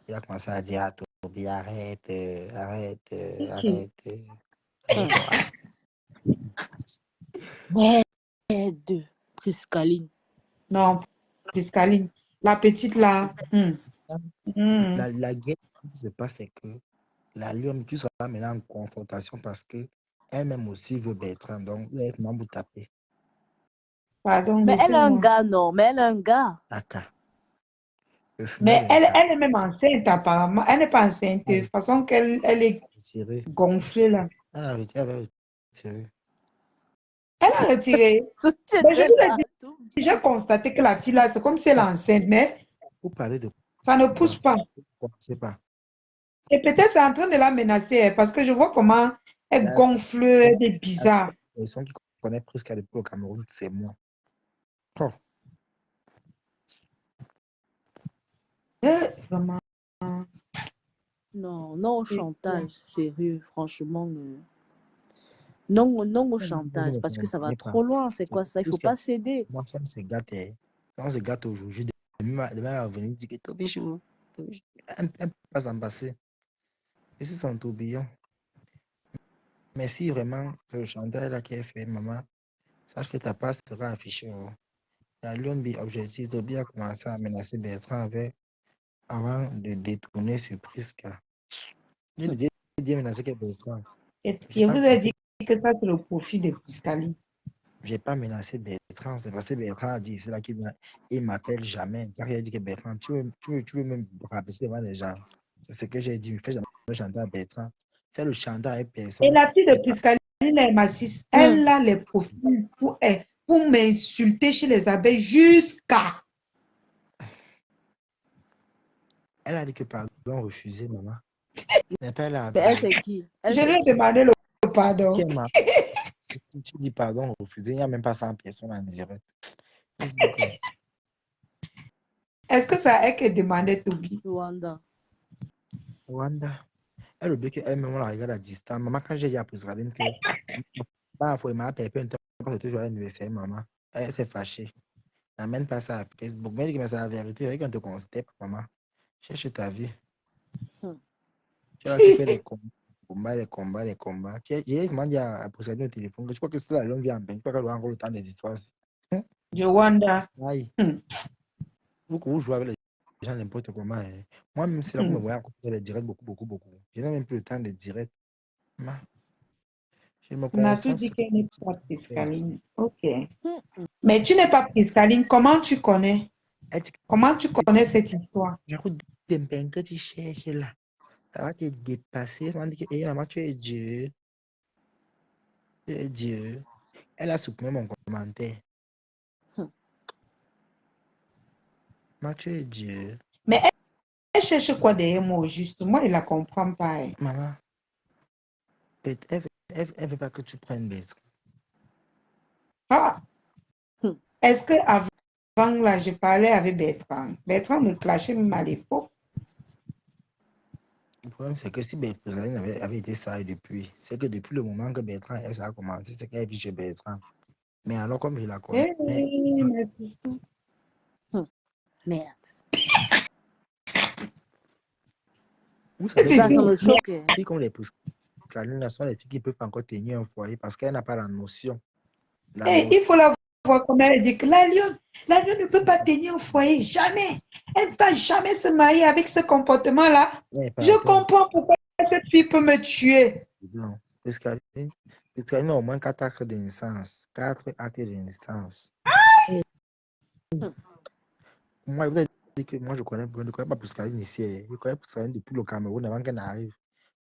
Il a commencé à dire à Toby, arrête, arrête,
Ok.
arrête. Arrête, ça va.
Aide, Priscaline.
Non, Priscaline. La petite là.
La guerre qui se passe, c'est que la Lyon, tu seras maintenant en confrontation parce que elle-même aussi veut Bertrand. Donc, vous êtes membre taper.
Pardon,
Mais elle a un
laissez-moi.
gars, non. Mais elle a un gars.
D'accord. Le fumeur
Mais
d'un
elle,
gars.
elle est même enceinte apparemment. Elle n'est pas enceinte. De
Elle
toute façon qu'elle elle est
a retiré.
gonflée là.
Elle avait retiré.
Elle a retiré.
Tu
Mais je
étais
vous
là.
ai dit, j'ai constaté que la fille là, c'est comme si elle est enceinte, mais
Vous parlez de
ça ne
quoi?
pousse pas.
Je ne sais pas.
Et peut-être c'est en train de la menacer parce que je vois comment elle
La
gonfle, elle est
la
bizarre.
personne qui connaît presque depuis au Cameroun, c'est moi. Oh,
Vraiment.
Non, non au
C'est quoi?
chantage, sérieux, franchement. Non, non au
elle ne
chantage,
me
parce que ça va
connaît pas.
trop loin. C'est quoi ça? Il faut
Puisque
pas céder.
moi, ça se gâte. Quand on se gâte aujourd'hui, demain, elle va venir dire que Tobichou, elle ne peut pas s'en passer. Et c'est son tourbillon. Mais si vraiment c'est le chanteur là qui est fait, maman, sache que ta part sera affichée. Oh. La Lune objectif, Toby a commencé à menacer Bertrand avant de détourner sur Prisca. J'ai dit menacer que Bertrand.
Et
J'ai
je
pas
vous ai
menacé,
dit que ça, c'est le profit de Piscali.
j'ai pas menacé Bertrand. C'est parce que Bertrand a dit, c'est là qu'il m'appelle jamais. Car il a dit que Bertrand, tu veux même rabaisser devant les gens. C'est ce que j'ai dit. Fais jamais le chanteur à Bertrand. Fais le chanteur avec
Et
personne.
la fille de
C'est pas.
Piscali, elle est massisse. Elle a les profils pour m'insulter chez les abeilles jusqu'à.
Elle a dit que pardon refusé, maman. Mais pas elle a
Mais elle,
appelé.
c'est qui? Elle,
Je lui
c'est
ai
qui?
demandé le pardon.
Qui m'a tu dis pardon refusé. Il n'y a même pas 100 personnes en direct. Facebook,
Est-ce que c'est à elle qui demandait Toby?
Rwanda.
Rwanda. Elle oublie qu'elle-même, on la regarde à distance. Maman, quand j'ai dit à Priscaline que bah, faut m'a appelé un temps parce que toujours l'anniversaire, maman. Elle s'est fâchée. N'amène pas ça à Facebook. Mais elle dit que c'est la vérité. C'est qu'on te considère, maman. Cherche ta vie. Tu là, tu fais les combats, les combats, les combats. J'ai demandé à Priscaline au téléphone que je crois que c'est la longue vie en bain. Je crois qu'elle doit encore le temps des histoires.
Rwanda.
Aïe. Vous jouez avec les gens n'importe comment. Hein. Moi-même, c'est là que vous me voyez encore faire les directs beaucoup, beaucoup, beaucoup. Je n'ai même plus le temps de direct. Je me
On a tout
concentre
dit
sur
qu'elle n'est pas
ce qui se fait ici.
Piscaline. Ok. Mais tu n'es pas Piscaline. Comment tu connais? Comment tu connais cette histoire?
Je route des bains que tu cherches là. Ça va te dépasser. On dit que, hey, maman, tu es Dieu. Tu es Dieu. Elle a supprimé mon commentaire. Maman, tu es Dieu.
Mais elle cherche quoi derrière moi au juste? Moi, je ne la comprends pas. Hein.
Maman, elle veut pas que tu prennes bête.
Ah, Est-ce que avant là, je parlais avec Bertrand? Bertrand me clashait même à l'époque.
Le problème, c'est que si Bertrand avait été sage depuis, c'est que depuis le moment que Bertrand a commencé, c'est qu'elle vit chez Bertrand. Mais alors, comme je la connais,
Merci.
Merde.
vous savez
Ça
que
me choque.
les filles comme les Pascaline sont les filles qui peuvent encore tenir un foyer parce qu'elle n'a pas la notion.
Il faut la voir comme elle dit que la lionne ne peut pas tenir un foyer, jamais. Elle ne va jamais se marier avec ce comportement-là. Je comprends pourquoi cette fille peut me tuer.
Non, Pascaline a au moins 4 actes de naissance. 4 actes de naissance. Moi, vous avez dit que moi, je ne connais pas Pascaline ici. Je connais Pascaline depuis le Cameroun avant qu'elle n'arrive.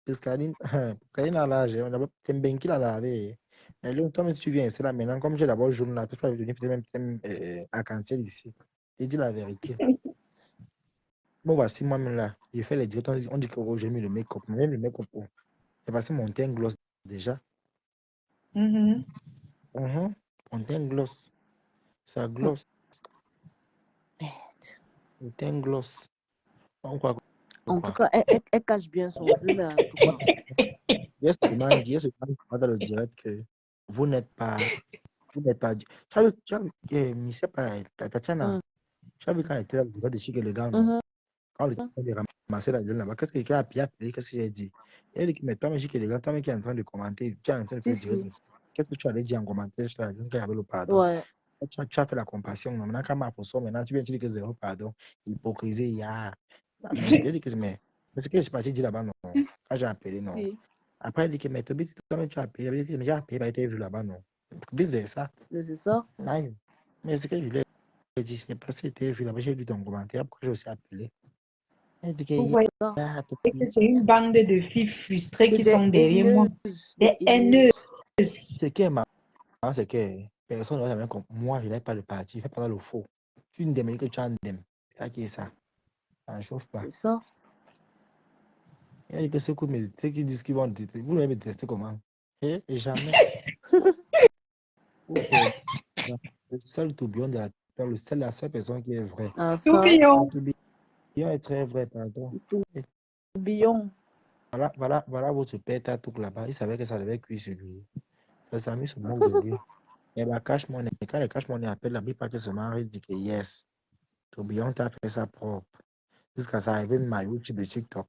Pascaline a l'âge. On a un bien qui l'a lavé. Mais toi, si tu viens ici là maintenant, comme j'ai d'abord jaune là, tu peux venir peut-être même à Cancel ici. Je dis la vérité. Moi, voici moi-même là. J'ai fait les directs. On dit que oh, j'ai mis le make-up. Même le make-up, oh, c'est passé mon teint gloss déjà. Mon teint gloss. Ça gloss. Le teint gloss.
En tout cas, elle cache bien son jeu, mais en tout cas.
Yes, dans le direct que vous n'êtes pas. Tu as vu, Tatiana, tu as vu quand elle était dans le de Chic et le gars, non? Quand on était ramasser la gueule là-bas, qu'est-ce que quelqu'un a appelé, qu'est-ce que j'ai dit? Elle dit, mais toi, mais Chic et le gars, toi, mais qui est en train de commenter, tu es en train de faire le direct. Qu'est-ce que tu allais dire en commentaire sur la gueule quand il y avait le pardon?
Ouais.
Tu as fait la compassion. Maintenant, quand ma façon, maintenant, tu viens, tu dis que zéro pardon. Hypocrisie, il y a. Mais c'est que je suis parti dire là-bas, non? Quand j'ai appelé, non? Après, elle dit que, mais toi, tu as appelé. Elle dit, mais j'ai appelé, bah, été vu là-bas, non? Vice versa.
C'est ça.
Mais c'est que je l'ai dit, je n'ai pas si été vu là-bas, j'ai vu ton commentaire, pourquoi j'ai aussi appelé. Elle dit que,
vous voyez que c'est une bande de filles frustrées qui sont derrière moi. Des haineuses.
Ce qui est marrant, c'est que personne ne va jamais comprendre. Moi, je n'ai pas le parti, je fais pas le faux. Tu ne demandes que tu en aimes. C'est ça qui est ça. Ça ne chauffe pas.
C'est ça.
Il y a que ceux qui disent qu'ils vont te tester. Vous l'avez testé comment? Et jamais. Le seul tourbillon de la terre, la seule personne qui est vraie.
Tourbillon.
Tourbillon est très vrai, pardon.
Tourbillon.
Voilà votre père à tout là-bas. Il savait que ça devait cuire sur lui. Ses amis se moquent de lui. Et bah, cache-monnaie. Quand les cache-monnaie appellent la Bible, pas que se marie, il dit que yes. Tourbillon t'a fait ça propre. Jusqu'à ça arrive même à YouTube et TikTok.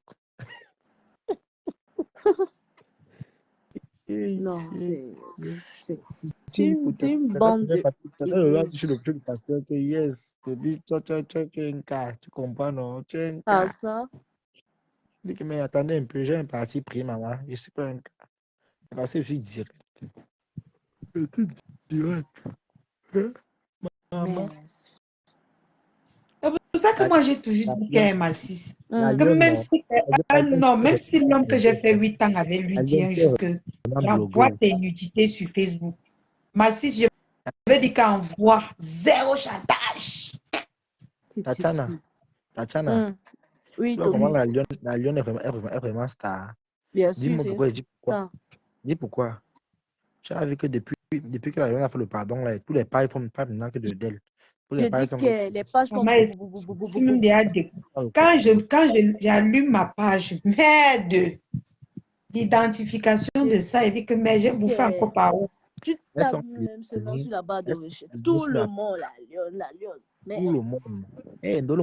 Non, c'est une bande de...
Le pasteur que yes, tu es un cas, tu comprends, non? Tu es un cas.
Ah, ça?
Je dis que, mais attendez un peu, j'ai un parti pris, maman. Je ne suis pas un cas. Parce que je suis direct. Direct. Maman.
C'est pour ça que moi, j'ai toujours dit qu'elle est massisse. Même si l'homme que j'ai fait 8 ans avait lui dit un jour que j'envoie tes nudités sur Facebook. Massisse, je vais dire qu'elle envoie zéro chantage.
Tatiana.
Oui,
comment la lionne est vraiment star.
Bien sûr.
Dis-moi pourquoi, dis pourquoi. Dis pourquoi. Tu as vu que depuis que la lionne a fait le pardon, là, tous les pages font pas maintenant que de d'elle.
Je dis que les pages font...
Quand j'allume ma page, merde, l'identification de ça, il dit que mais j'ai bouffé encore par où.
Tu tapes même seulement sur la barre de recherche. Tout le monde, la lionne. Mais...
Tout le monde. Tout le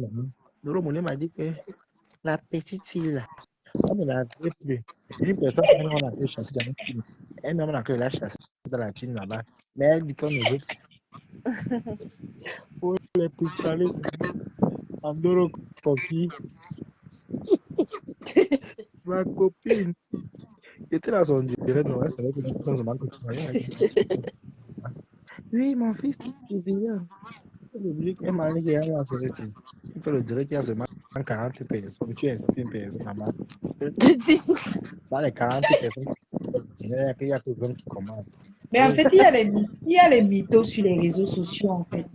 monde. Dolo Moulé m'a dit que la petite fille là, on ne la veut plus. Une personne on a pu chasser dans la team. Elle-même on a pu la chasser dans la team là-bas. Mais elle dit qu'on ne veut plus. Pour les piscales, Andoro Koki. Ma copine. Était là son direct, non, elle savait que nous sommes en train. Oui, mon fils, tu viens. Il fait le direct, il y a seulement 40 personnes. Tu es une personne, maman. Dans les 40 personnes, il n'y a que 20 qui commentent.
Mais en fait, il y a les mythos sur les réseaux sociaux, en fait.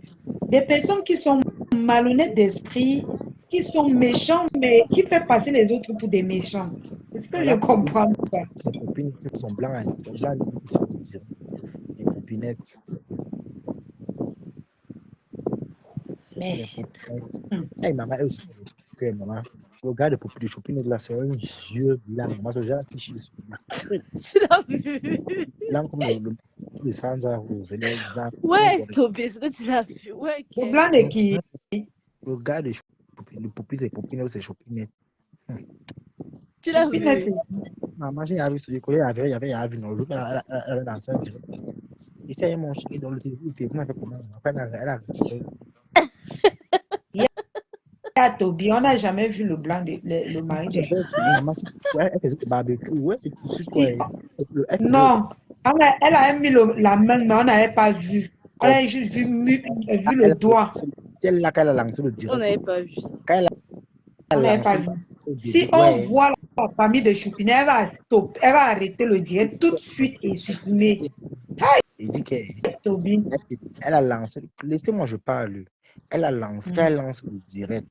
Des personnes qui sont malhonnêtes d'esprit, qui sont méchants, mais qui font passer les autres pour des méchants. Est-ce que je comprends pas?
Ces copines qui sont blanches, les copinettes. les
Merde.
poupées. Hey, maman, elle aussi, que maman. Regarde les poupées de Chopinette là, c'est un vieux blanc. Maman, c'est genre qui chie sur lui.
Tu l'as vu?
Blanc comme le Sandra Rose. Les enfants.
Ouais, Toby, est-ce que tu l'as vu? Ouais,
Le
ok.
blanc de qui?
Regarde les poupées, c'est Chopinette.
Tu l'as
Chopinette,
vu?
c'est
Maman, j'ai vu celui qu'il y avait un jour, elle avait dansé en direct. Et ça, mon chéri dans le téléphone, a fait comment? Après, elle a retiré.
à Toby. On n'a jamais vu le blanc, le mari de
Maman, ouais, elle faisait le barbecue. Ouais, tu sais quoi?
Si.
Elle faisait
Non, elle a mis la main, mais on n'avait pas vu. On
comme
a juste vu
elle
le doigt.
c'est elle là qu'elle a lancé le
On
direct.
n'avait pas vu ça.
Quand elle a
On n'avait pas
lancé
vu.
le
Si
début,
on
ouais,
voit la famille de Choupinet, elle va stopper, elle va arrêter le direct tout de suite et supprimer.
il dit qu'elle
Toby.
elle a lancé, laissez-moi je parle. Elle a lancé, quand elle lance le direct,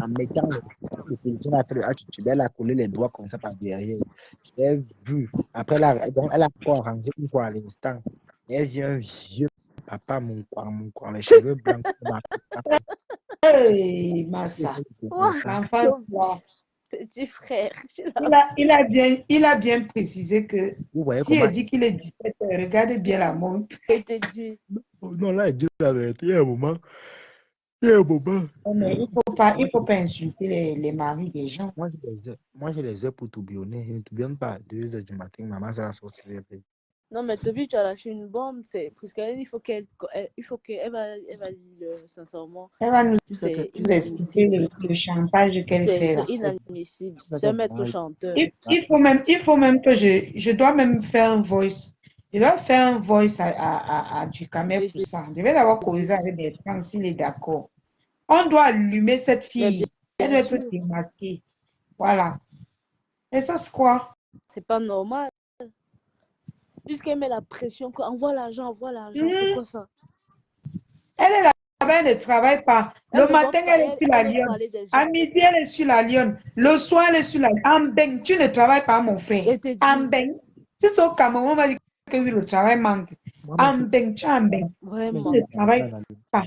en mettant le téléphone, a fait le attitude, elle a collé les doigts comme ça par derrière. J'ai vu. Après, donc, elle a encore rangé une fois à l'instant. Elle vient un vieux papa, mon coin, les cheveux blancs.
Hey, Massa.
Ouah,
L'enfant,
Toby,
là,
petit frère, tu l'as vu?
il a bien précisé que
Vous voyez
si
comment.
elle dit qu'il est 17h, regardez bien la montre.
Et te dit,
Non, là, elle dit la vérité. Il y a un moment. Il y a un moment.
Mais il faut pas insulter les maris des gens.
Moi, j'ai les heures pour tourbillonner. Je ne tourbillonne pas à 2 heures du matin. Maman, c'est la sorcellerie.
non, mais Toby, tu as lâché une bombe, c'est parce qu'elle il faut qu'elle va lire sincèrement.
Elle va nous
C'est
expliquer
inadmissible.
le chantage qu'elle fait là.
C'est inadmissible. C'est un maître chanteur.
Il faut même que je dois même faire un voice. Je dois faire un voice à Ducamet pour ça. Je vais d'abord causer avec Bertrand s'il est d'accord. On doit allumer cette
Mais
fille. Elle doit être démasquée. Voilà. Et ça, c'est quoi?
c'est pas normal. Puisqu'elle met la pression, envoie l'argent, c'est quoi ça?
Elle est là-bas, elle ne travaille pas. Le matin, elle est sur la Lyon. À midi, elle est sur la Lyon. Le soir, elle est sur la Lyon. Ambeng, tu ne travailles pas, mon frère. Ambeng. C'est ça au Cameroun, on va dire que oui, le travail manque. Ambeng, tu Ambeng.
Vraiment.
Tu ne travailles pas.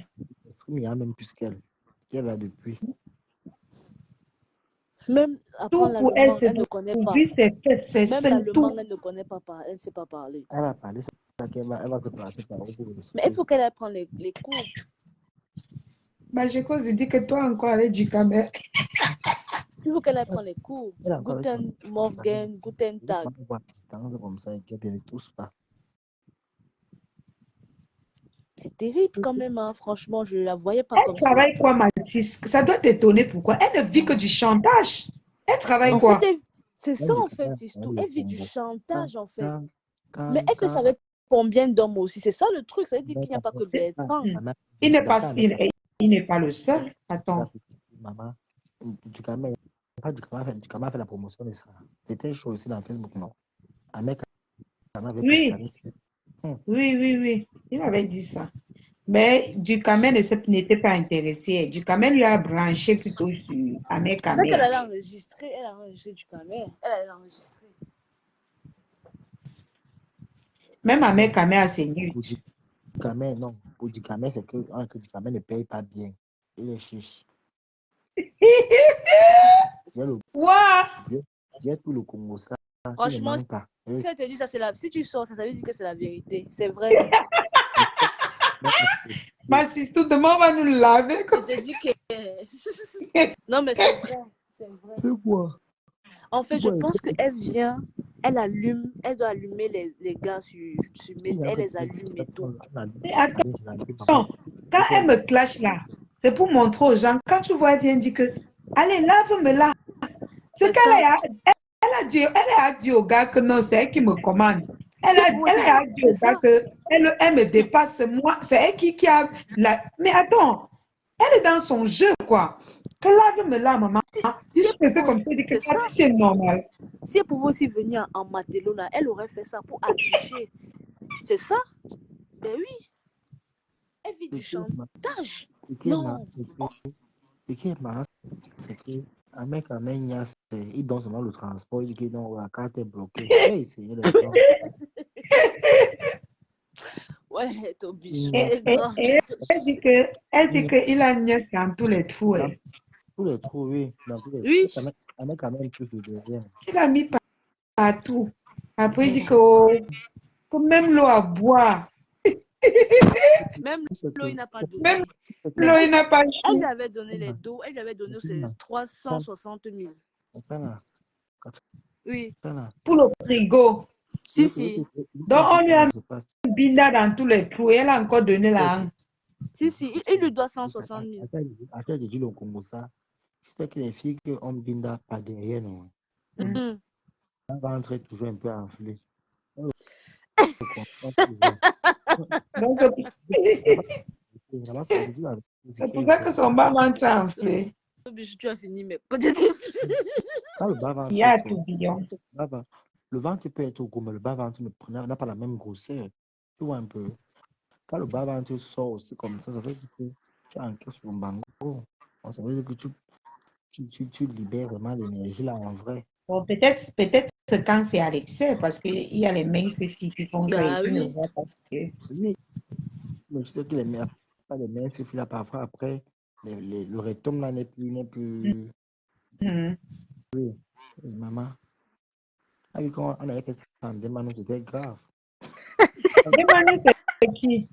Il y a même plus qu'elle. Qu'elle a depuis.
Même
Tout
apprendre
pour elle,
l'allemand,
c'est
elle ne connaît pas.
d'ouvrir ses fesses, ses
Même
seins, tout.
l'allemand, elle ne connaît pas, elle ne sait pas parler.
Elle va parler, elle va se placer par où pour
Mais il faut qu'elle apprenne les cours.
Bah, je cause, dit que toi encore avec du caméra.
Il faut qu'elle apprenne les cours. Guten Morgen, Guten Tag.
Comme ça, qu'elle ne touche pas.
C'est terrible quand même, hein. Franchement, je ne la voyais pas comme ça.
Elle travaille quoi, Mathis? Ça doit t'étonner pourquoi. Elle ne vit que du chantage. Elle travaille quoi?
C'est ça en fait, c'est tout. Elle vit du chantage en fait. Mais elle fait ça avec combien d'hommes aussi? C'est ça le truc, ça veut dire qu'il n'y a pas que Bertrand.
Il n'est pas le seul. Attends.
Maman, du Cameroun a fait la promotion de ça. C'était chaud aussi dans Facebook, non?
Oui. Oui. Il avait dit ça. Mais Ducamel n'était pas intéressé. Ducamel lui a branché plutôt sur Ahmed Kamel.
Elle a enregistré Ducamel. Elle a enregistré.
Même Ahmed Kamel a saigné.
Ducamel, non. Pour Ducamel, c'est que Ducamel ne paye pas bien. Il est chiche. J'ai tout le Congo, ça.
Franchement, si elle te dit ça, si tu sors, ça veut dire que c'est la vérité. C'est vrai.
Ma sister, tout le monde va nous laver.
Je te dis que... Non, mais c'est vrai. C'est vrai.
C'est quoi?
En fait, je pense qu'elle vient, elle doit allumer les gars elle les allume et tout.
Mais attends, quand elle me clash là, c'est pour montrer aux gens, quand tu vois, elle dit que, allez, lave-me là. Ce qu'elle a dit au gars que non, c'est elle qui me commande. Elle a dit au gars que elle me dépasse, moi, c'est elle qui a la... Mais attends, elle est dans son jeu, quoi. Que lave-me là, maman. Je faisais comme ça, dit que c'est normal.
Si elle pouvait aussi venir en Matelot, là, elle aurait fait ça pour afficher. C'est ça? Ben oui. Elle vit du chantage. Non.
Ce qui est marrant, c'est que un mec il donne seulement le transport, il dit que non, la carte est bloquée. Ouais,
Ouais, Toby,
Une
tu
nièce.
es grave.
Elle dit qu'il a une nièce dans tous les trous.
Dans tous les trous, oui. Dans tous les trous.
Oui.
On a quand même plus de derrière.
Il a mis partout. Après, il dit que même l'eau à boire,
Même l'eau, il n'a pas
même
donné.
l'eau, il n'a pas
Elle lui
chaud.
avait donné les dos, elle lui avait donné ses 360 000. Oui.
Pour le frigo.
Si, si.
Donc, on lui a mis Binda dans tous les trous et elle a encore donné la hanne.
Si, si, il lui doit 160 000.
Attends, j'ai dit le Congo ça. C'est que les filles qui ont Binda pas derrière nous.
Mhm.
On va entrer toujours un peu enflé.
Donc, c'est pour ça que son bas ventre a enflé.
Tu as fini, mais peut-être.
Il y a tout billon.
Le ventre peut être gros, mais le bas ventre n'a pas la même grosseur. Tu vois un peu. Quand le bas ventre sort aussi comme ça veut dire que tu as un cœur sur le bango. Ça veut dire que tu libères vraiment l'énergie là en vrai.
Bon, peut-être quand c'est à l'excès, parce qu'il y a les minces filles qui font ça et qui ne voient pas parce que...
Oui, mais je sais que pas les minces filles là, parfois après, le rectum là n'est plus... Oui, maman. Ah oui, quand on avait fait ça en Démano, c'était grave.
Démano, c'est qui?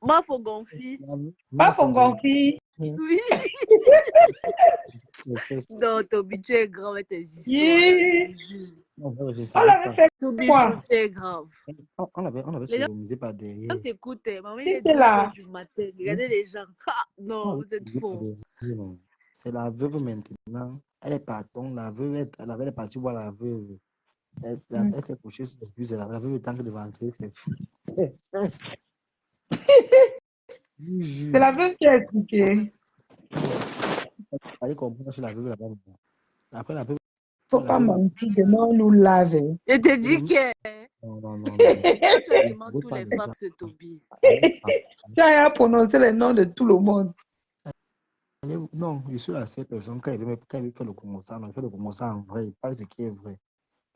Bafo Gonfi.
Bafo Gonfi.
Oui. Non, Toby, tu es grave avec tes histoires.
On l'avait fait quoi?
Tu es grave.
On avait sodomisé par derrière.
On t'écoutait, maman, il est 2h du matin. Regardez les gens. Non, vous êtes faux.
C'est la veuve maintenant. Elle est partant. La veuve, elle avait parti voir la veuve. Elle était couchée sur les bus. Elle avait le temps de rentrer.
C'est la veuve qui a expliqué.
Allez comprendre sur la veuve là-bas. Après la veuve.
Faut pas mentir, demain on nous lave.
Je te dis que.
Non.
Tu tous les fax, Toby.
Tu as prononcé les noms de tout le monde.
Non, je suis la seule personne quand il fait le Congo ça, il fait le Congo ça en vrai, il parle ce qui est vrai.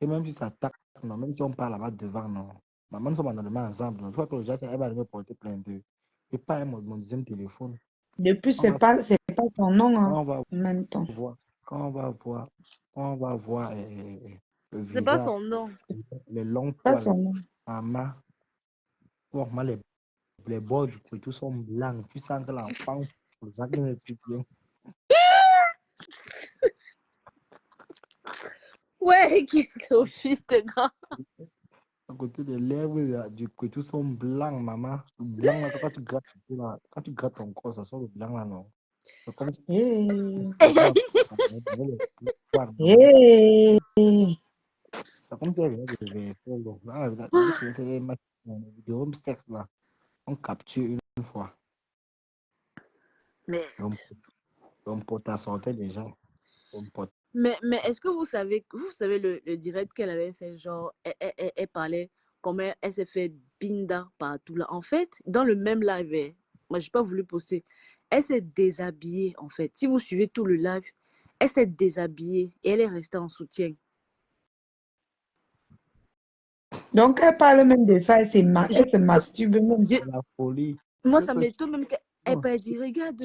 Et même si ça tape, non, même si on parle là-bas devant, non. Maman, nous sommes dans le même ensemble. Je crois que le gars, elle va me porter plein d'eux. Et pas mon deuxième téléphone.
Depuis, c'est pas son nom en même temps.
Quand on va voir le visage.
C'est pas son nom.
Le long
pas
poil.
Son nom.
Maman, les bords du couteau sont blancs. Tu sens que l'enfant, le sac est bien.
Ouais, qui est au fils de grand.
À côté des lèvres du couteau sont blancs, maman. Le blanc, là, quand tu grattes ton corps, ça sort le blanc, là, non. C'est comme si... C'est comme si elle venait de verser. Dans les vidéos sexe, là, on capture une fois.
Mais...
On porte à sortir déjà.
Mais est-ce que vous savez le direct qu'elle avait fait, genre, elle parlait comment elle s'est fait binda partout là. En fait, dans le même live, moi, j'ai pas voulu poster, elle s'est déshabillée, en fait. Si vous suivez tout le live, elle s'est déshabillée et elle est restée en soutien.
Donc, elle parle même de ça, elle se masturbe même.
C'est la folie.
Moi, ça m'étonne même qu'elle peut dire, regarde.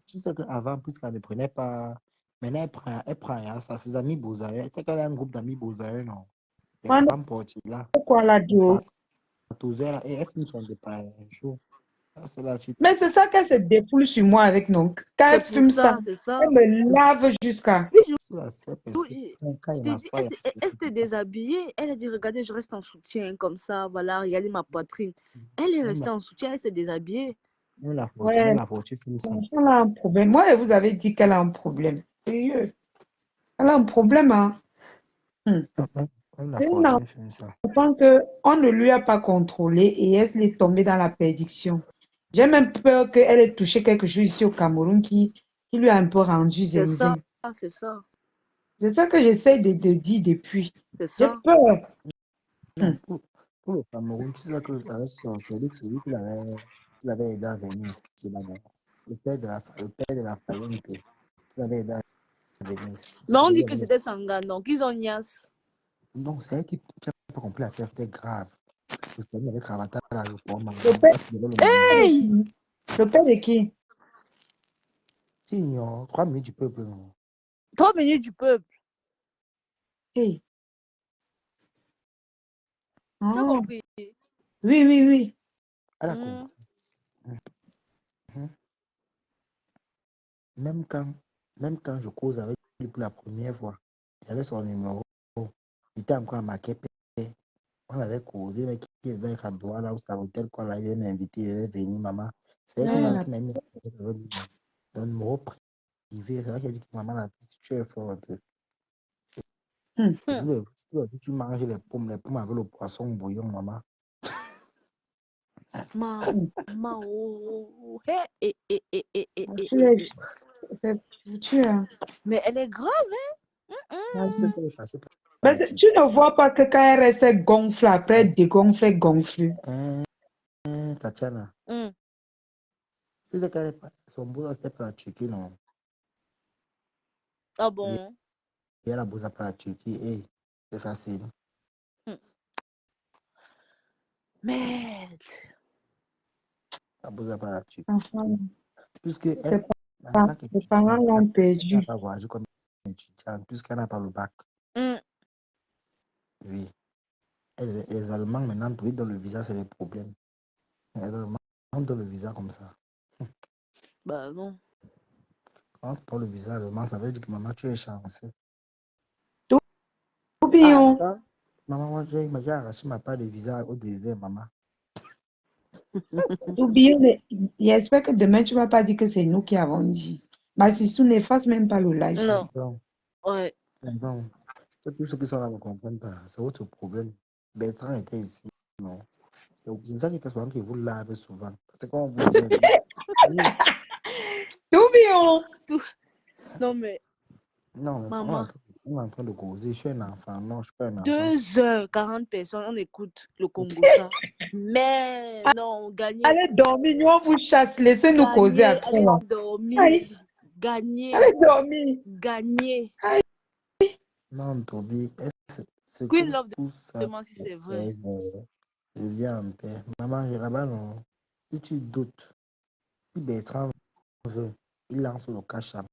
Tu sais qu'avant, puisqu'elle ne prenait pas... Maintenant, elle prend ça, ses amis Bozaïens. Tu sais qu'elle a un groupe d'amis Bozaïens, non? Les femmes portées là.
Pourquoi la duo?
Et elles filment son départ chaud.
Mais c'est ça qu'elle se défoule sur moi avec nous. Quand elle filme ça, elle me lave jusqu'à...
Elle s'était déshabillée. Elle a dit, regardez, je reste en soutien comme ça. Voilà, regardez ma poitrine. Elle est restée en soutien, elle s'est déshabillée.
Elle a un problème. Moi, elle vous avez dit qu'elle a un problème. Sérieux. Elle a un problème, hein. Je pense qu'on ne lui a pas contrôlé et elle est tombée dans la perdition. J'ai même peur qu'elle ait touché quelque chose ici au Cameroun qui lui a un peu rendu zinzin.
C'est ça.
C'est ça que j'essaie de dire depuis. J'ai peur.
Pour le Cameroun, tu sais que c'est lui qui l'avait aidé à venir ici là-bas. Le père de la famille qui l'avait aidé à venir ici.
Mais on dit que c'était Sangan, donc ils ont niasse.
Donc c'est elle qui n'a pas compris la terre, c'était grave. C'était avec Cravata à la réforme.
Le père
Parce que le
Hey!
le père de qui?
Signor, 3 minutes du peuple. Non.
3 minutes du peuple.
Hey.
Tu as
Ah,
compris?
oui, oui, oui.
Elle a
Hmm.
compris. Mhm. Même quand je cause avec lui pour la première fois, j'avais son numéro. Il était encore à Makepe. On avait causé, mais qui est avec à Douala ou à l'hôtel, quoi, là, il m'a invité, il est venu, maman. C'est elle
Ouais,
qui m'a mis le numéro privé. C'est vrai qu'elle dit que maman, la petite, tu es fort un peu.
Hmm.
Tu manges les pommes avec le poisson bouillon, maman.
Maman, oh, hey,
C'est foutu, hein.
Mais elle est grave, hein?
Je sais qu'elle est passée par
Mais
la Turquie.
tu ne vois pas que quand elle reste gonfle, après elle dégonfle, elle gonfle.
Tatiana,
Hmm.
tu sais qu'elle est son boulot, c'était par la Turquie, non?
Ah
Oui,
bon?
elle a bossé par la Turquie, et c'est facile.
Hmm. Merde.
Elle a bossé par la
Enfin,
Turquie. Puisque
ses
elle, en tant
ses parents
qu'étudiante,
l'ont
elle n'a
perdu.
pas voyagé comme étudiante, puisqu'elle n'a pas le bac.
Hmm.
Oui. Les Allemands, maintenant, oui, dans le visa, c'est le problème. Les Allemands dans le visa comme ça.
Bah non.
Quand tu as le visa allemand, ça veut dire que maman, tu es chanceux.
Tout
Ah,
bien.
ça.
Maman, moi, j'ai arraché ma part de visa au désert, maman.
Tout bien. J'espère que demain, tu ne vas pas dire que c'est nous qui avons dit. Bah, si tu n'effaces même pas le live.
Non.
Donc,
Ouais.
donc, c'est tous ceux qui sont là ne comprennent pas. C'est votre problème. Bertrand était ici. Non. C'est ça qui fait souvent que vous lavez souvent. C'est quand on vous dit, oui,
Tout bien.
Non, mais
non,
maman,
on est en train de causer. Je suis un enfant. Non, je ne suis pas un enfant.
2h40 personnes, on écoute le Congo ça. Mais non, gagner,
Allez dormir, nous on vous chasse. Laissez-nous causer
gagner,
après.
allez
Là.
dormir,
Aïe,
gagner,
allez dormir.
gagner.
Non, Toby, ce que
Queen Love
tout ça,
demande si c'est
c'est
vrai.
vrai. Je viens en paix. Maman, je là-bas, non. Si tu doutes, si Bertrand veut, il lance le cacham.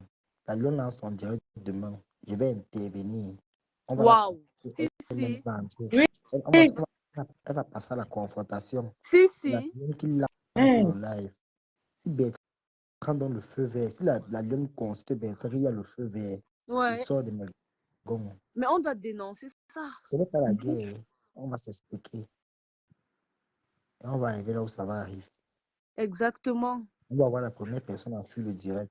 La lune lance son direct demain. Je vais intervenir. On va la
Waouh.
confronter.
Si,
Elle-même
si,
va entrer.
Oui.
Elle va passer à la confrontation.
si,
La
si.
lune qui lance
Hein.
le live. Si Bertrand donne le feu vert, si la lune consulte Bertrand, il y a le feu vert, il
Ouais.
sort de mes gonds.
Mais on doit dénoncer ça.
Ce n'est pas la guerre. On va s'expliquer. Et on va arriver là où ça va arriver.
Exactement.
On va avoir la première personne à fuir le direct.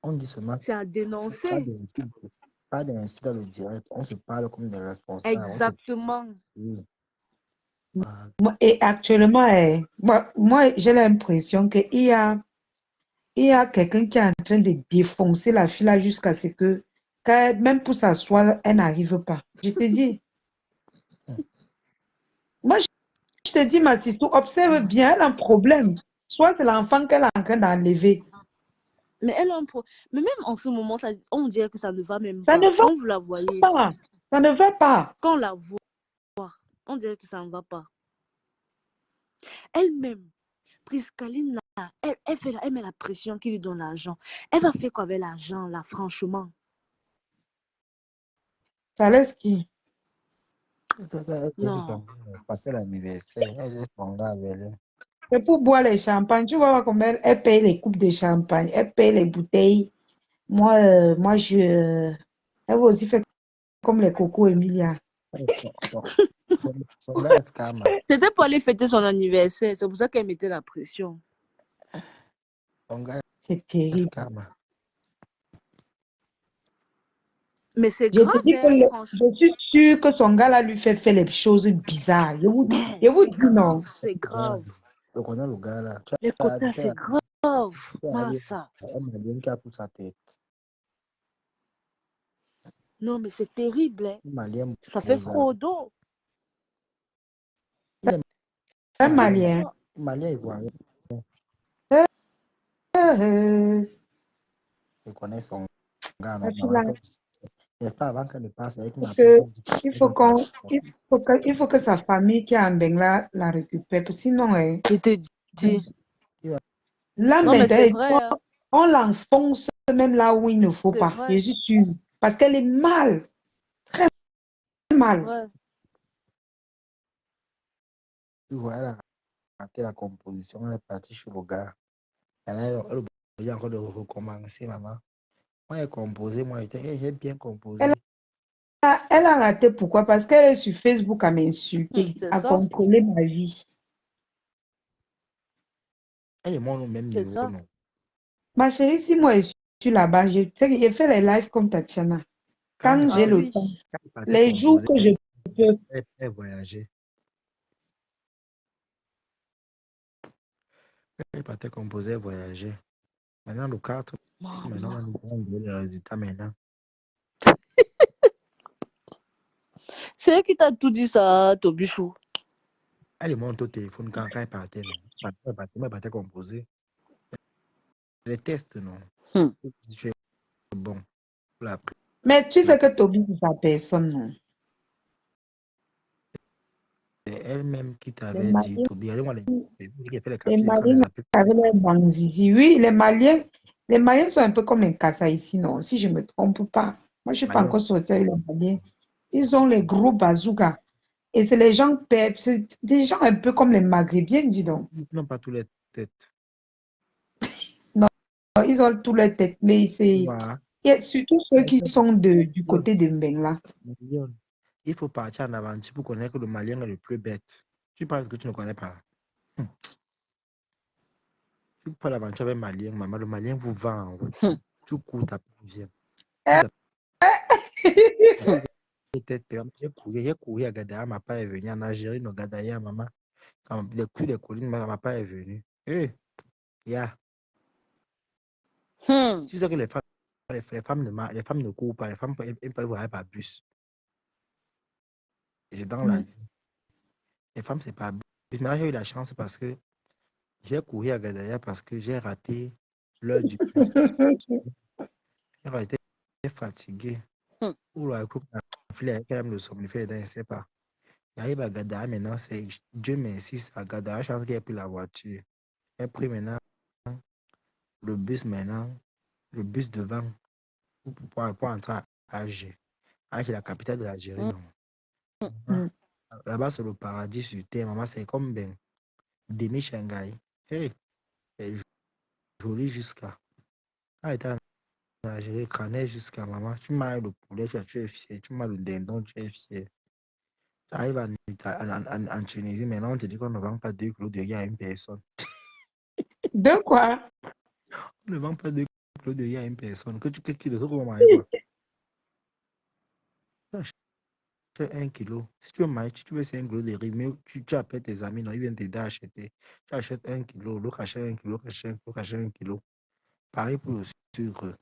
On dit seulement
C'est à
pas
dénoncer.
d'insultes, pas d'insultes dans le direct. On se parle comme des responsables.
Exactement.
Oui. Voilà.
Et actuellement, moi j'ai l'impression il y a quelqu'un qui est en train de défoncer la fille là jusqu'à ce que, même pour s'asseoir, elle n'arrive pas. Je te dis, moi je te dis, ma sister, observe bien, elle a un problème. Soit c'est l'enfant qu'elle est en train d'enlever.
Mais elle a un pro... Mais même en ce moment, ça, on dirait que ça ne va même
Ça
pas.
ne va
Quand vous la voyez,
pas. Ça ne va pas.
quand on la voit, on dirait que ça ne va pas. Elle-même, Priscaline, là, elle met la pression qui lui donne l'argent. Elle va faire quoi avec l'argent, là, franchement?
Ça laisse qui?
Non.
Passer l'anniversaire. Elle est son gars avec elle.
C'est pour boire les champagnes. Tu vois voir combien elle paye les coupes de champagne. Elle paye les bouteilles. Moi elle va aussi faire comme les Coco Emilia.
Son gars est scam.
C'était pour aller fêter son anniversaire. C'est pour ça qu'elle mettait la pression.
Son gars
C'est
est
terrible.
scam.
Mais c'est
Je te
grave,
dis que
hein, franchement.
je suis sûre que son gars là lui fait faire les choses bizarres.
Mais
Je vous
c'est
dis non.
grave, c'est grave.
Je connais le gars là. Tu
Les
as
quotas, c'est grave.
allé
Massa.
un malien qui a pour sa tête.
Non, mais c'est terrible, hein.
Un malien
Ça fait
Mozart.
fraudo.
Il est
Un
Ça fait
malien.
Malien.
froid.
Malien ivoirien.
Euh,
Je connais son gars.
la
Non,
fille
maman,
là,
toi, Mais pas avant qu'elle ne passe, elle qui
Parce
m'appelle.
que il faut que sa famille qui est en Bengla la récupère. Parce que sinon,
Je te dis.
là
Non, mais c'est
maintenant,
vrai, hein.
on l'enfonce même là où il ne faut
C'est
pas.
vrai.
Je suis sûre. Parce qu'elle est mal, très mal.
Ouais.
Tu vois, elle a raté la composition, elle est partie chez le gars. Elle a oublié encore de recommencer, maman. Moi, j'ai composé, j'ai bien composé.
Elle a raté pourquoi? Parce qu'elle est sur Facebook à m'insulter,
C'est
à
ça.
contrôler ma vie.
Elle est mon au même
C'est
niveau,
ça.
non?
Ma chérie, si moi je suis là-bas, je sais que j'ai fait les lives comme Tatiana. Quand j'ai
Ah
le
oui.
temps,
Quand elle partait
les jours
composer,
que je peux.
elle voyageait. Quand elle partait composer, elle voyageait. Maintenant, le 4, maintenant, on va nous donner les résultats maintenant.
C'est elle qui t'a tout dit ça, Tobichou.
Elle monte au téléphone quand elle partait, non? Elle partait composer. Les tests, non? Si tu es bon, pour la
Mais tu sais que Toby dit sa personne, non?
c'est elle-même qui
Les
t'avait dit,
Maliens,
Toby, allez-moi qui a fait les
les
captures d'écran
Maliens
des appels.
avec les banzizi. Oui, les Maliens sont un peu comme les Kassa ici, non? Si je ne me trompe pas. Moi, je ne suis pas
Maliens,
encore sortie avec les Maliens. Ils ont les gros bazookas. Et c'est les gens peuple, c'est des gens un peu comme les Maghrébiens, dis donc.
ils n'ont pas tous les têtes.
Non, ils ont tous les têtes, mais c'est
Voilà.
et surtout ceux qui sont du côté de Mbengla.
Maliens. Il faut partir en aventure pour connaître que le Malien est le plus bête. Tu parles que tu ne connais pas. Tu prends l'aventure avec Malien, maman, le Malien vous vend en route. Tu cours, ta vient. J'ai couru à Gadaya, ma part est venue. En Algérie, no Gadaya, maman. Quand les coups des collines, ma part est venue. Yeah. Si tu sais que les femmes ne courent pas, les femmes ne peuvent voyager par bus. Et c'est dans la vie. Les femmes, c'est pas bus. Maintenant, j'ai eu la chance parce que j'ai couru à Gadaya parce que j'ai raté l'heure du bus. J'ai été fatigué. Ou la coupe n'a fait quand même le somnifère, je ne sais pas. J'arrive à Gadaya maintenant, c'est Dieu merci, à Gadaya, je pense qu'il a pris la voiture. J'ai pris maintenant le bus devant pour entrer à Alger. Alger, la capitale de l'Algérie, non. Là-bas, c'est le paradis sur terre, maman, c'est comme ben, demi-Shanghai. Hey, c'est joli jusqu'à. Quand j'étais en Algérie, crânais jusqu'à maman. Tu m'as le poulet, tu es fier. Tu m'as le dindon, tu es fier. Tu arrives en Tunisie, maintenant, on te dit qu'on ne vend pas 2 kilos de riz à une personne.
De quoi?
On ne vend pas 2 kilos de riz à une personne. Que tu de trucs pour manger quoi? Tu as 1 kilo. Si tu veux manger, tu veux 5 kilos de riz, mais tu appelles tes amis, non, ils viennent t'aider à acheter. Tu achètes 1 kilo, l'autre achète 1 kilo, l'autre achète 1 kilo. Pareil pour le sucre.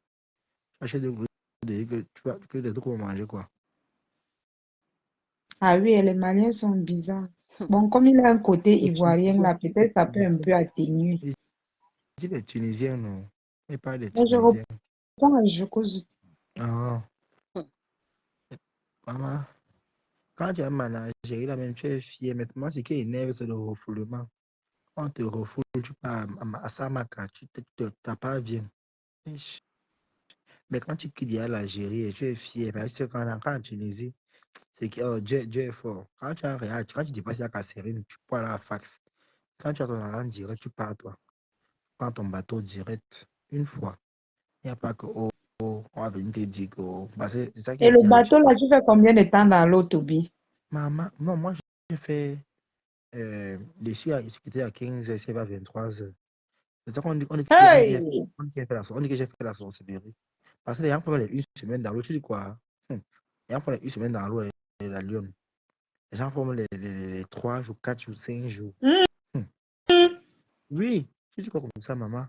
Tu achètes 2 kilos de riz que des trucs pour manger quoi.
Ah oui, les Maliens sont bizarres. Bon, comme il a un côté
Les
ivoirien
Tunisiens,
là, peut-être ça peut un peu atténuer.
je dis les Tunisiens, non. Mais pas les
Mais je
Tunisiens.
reprends à Jokozu.
Ah, maman, quand tu es manager, là même, tu es fier. Mais moi, ce qui énerve, c'est le refoulement. On te refoule, tu pars à Samaka, tu t'as pas bien. Mais quand tu quittes l'Algérie et tu es fier, parce que quand en Tunisie, c'est que oh, Dieu est fort. Quand tu es en réel, quand tu dépasses la Cassérine, tu pars à la fax. Quand tu as ton argent direct, tu pars toi. Prends ton bateau direct. Une fois. Il n'y a pas que on va venir te dire que parce que c'est ça qui
Et
est
le
bien.
bateau là, tu fais combien de temps dans l'eau, Toby?
Maman, non, moi j'ai fait dessus ce qui était à 15h, c'est à 23h. C'est ça qu'on dit,
Hey!
on dit on dit que j'ai fait la sorcellerie. Parce que les gens font une semaine dans l'eau, tu dis quoi? Les gens font une semaine dans l'eau et la lionne. Les gens font les 3 jours, 4 jours, 5 jours. Oui, tu dis quoi comme ça, maman?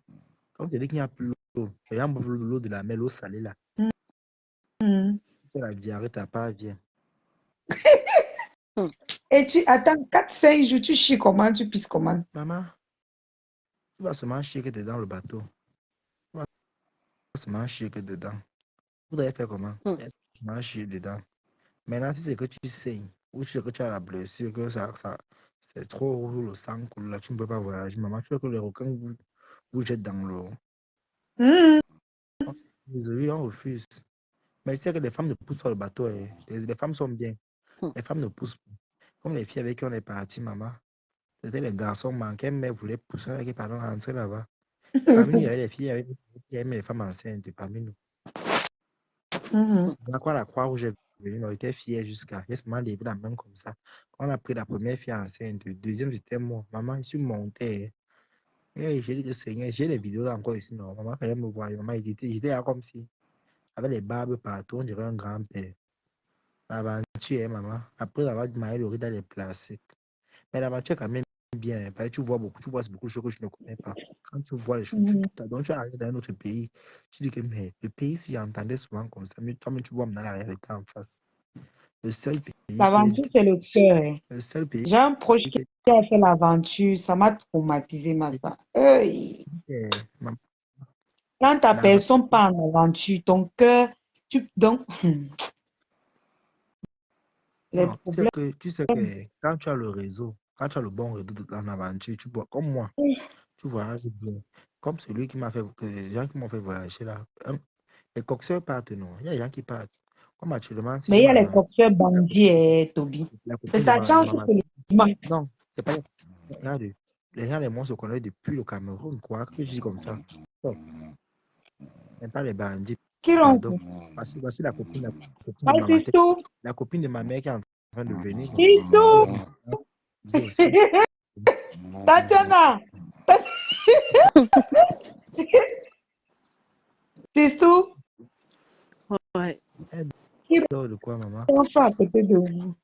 Quand tu dis qu'il n'y a plus l'eau, les gens boivent l'eau de la mer, l'eau salée là. C'est la diarrhée, t'as pas bien.
Et tu attends 4-5 jours, tu chies comment, tu pisses comment?
Maman, tu vas seulement chier que t'es dans le bateau. Tu vas seulement chier que dedans. Vous devez faire comment? tu m'as chié dedans. Maintenant, si c'est que tu saignes, ou si c'est que tu as la blessure, que c'est trop rouge, le sang coule là, tu ne peux pas voyager. Maman, tu veux que les requins vous jettent dans l'eau.
Mhm.
Désolé, on refuse. Mais c'est que les femmes ne poussent pas le bateau. Les femmes sont bien. Les femmes ne poussent pas. Comme les filles avec qui on est parti, maman. C'était les garçons manquaient, mais voulaient pousser avec qui, pardon, rentrer là-bas. Parmi nous, il y avait les filles qui aimaient les femmes enceintes parmi nous.
Mhm.
À quoi la Croix-Rouge est venue, on était fiers jusqu'à ce moment levé la main comme ça. Quand on a pris la première fille enceinte, deuxième c'était moi. Maman, je suis montée. Et j'ai dit que Seigneur, j'ai les vidéos là encore ici. Non. Maman fallait me voir. Maman, j'étais là comme si, avec les barbes partout, on dirait un grand-père. L'aventure, maman. Après avoir maillé le riz dans les plastiques. Mais l'aventure est quand même bien. Parce que tu vois beaucoup de choses que je ne connais pas. Quand tu vois les choses, donc tu arrives dans un autre pays, tu dis que mais, le pays, si j'entendais souvent comme ça, mais toi-même, tu vois maintenant la réalité en face. Le seul pays
L'aventure, c'est le cœur.
le seul pays
J'ai un proche qui
qui
a fait l'aventure, ça m'a traumatisé, Massa. Hey.
est
Quand ta
la
personne part en aventure, ton cœur, donc, les
non,
problèmes.
tu sais que quand tu as le réseau, quand tu as le bon réseau en aventure, tu vois, comme moi, tu voyages bien. Comme celui qui m'a fait, que les gens qui m'ont fait voyager là. Les coxeurs partent, non. Il y a des gens qui partent. Comme actuellement, si
Mais
j'ai
il y a les
la
coxeurs bandits, Toby. C'est
copine
ta chance
de ma
que le dimanche.
non, c'est pas regarde, les gens, les mots se connaissent depuis le Cameroun, quoi, que je dis comme ça. Non, même pas les bandits,
Qui rentre?
pardon. Voici la copine
Ah,
de ma
c'est
tête.
tout.
La copine de ma mère qui est en train de venir. Bon,
C'est
elle
tout.
dit aussi.
Tatiana. C'est tout.
Ouais.
Elle
Qui
dort de quoi, maman?
rentre à côté de vous?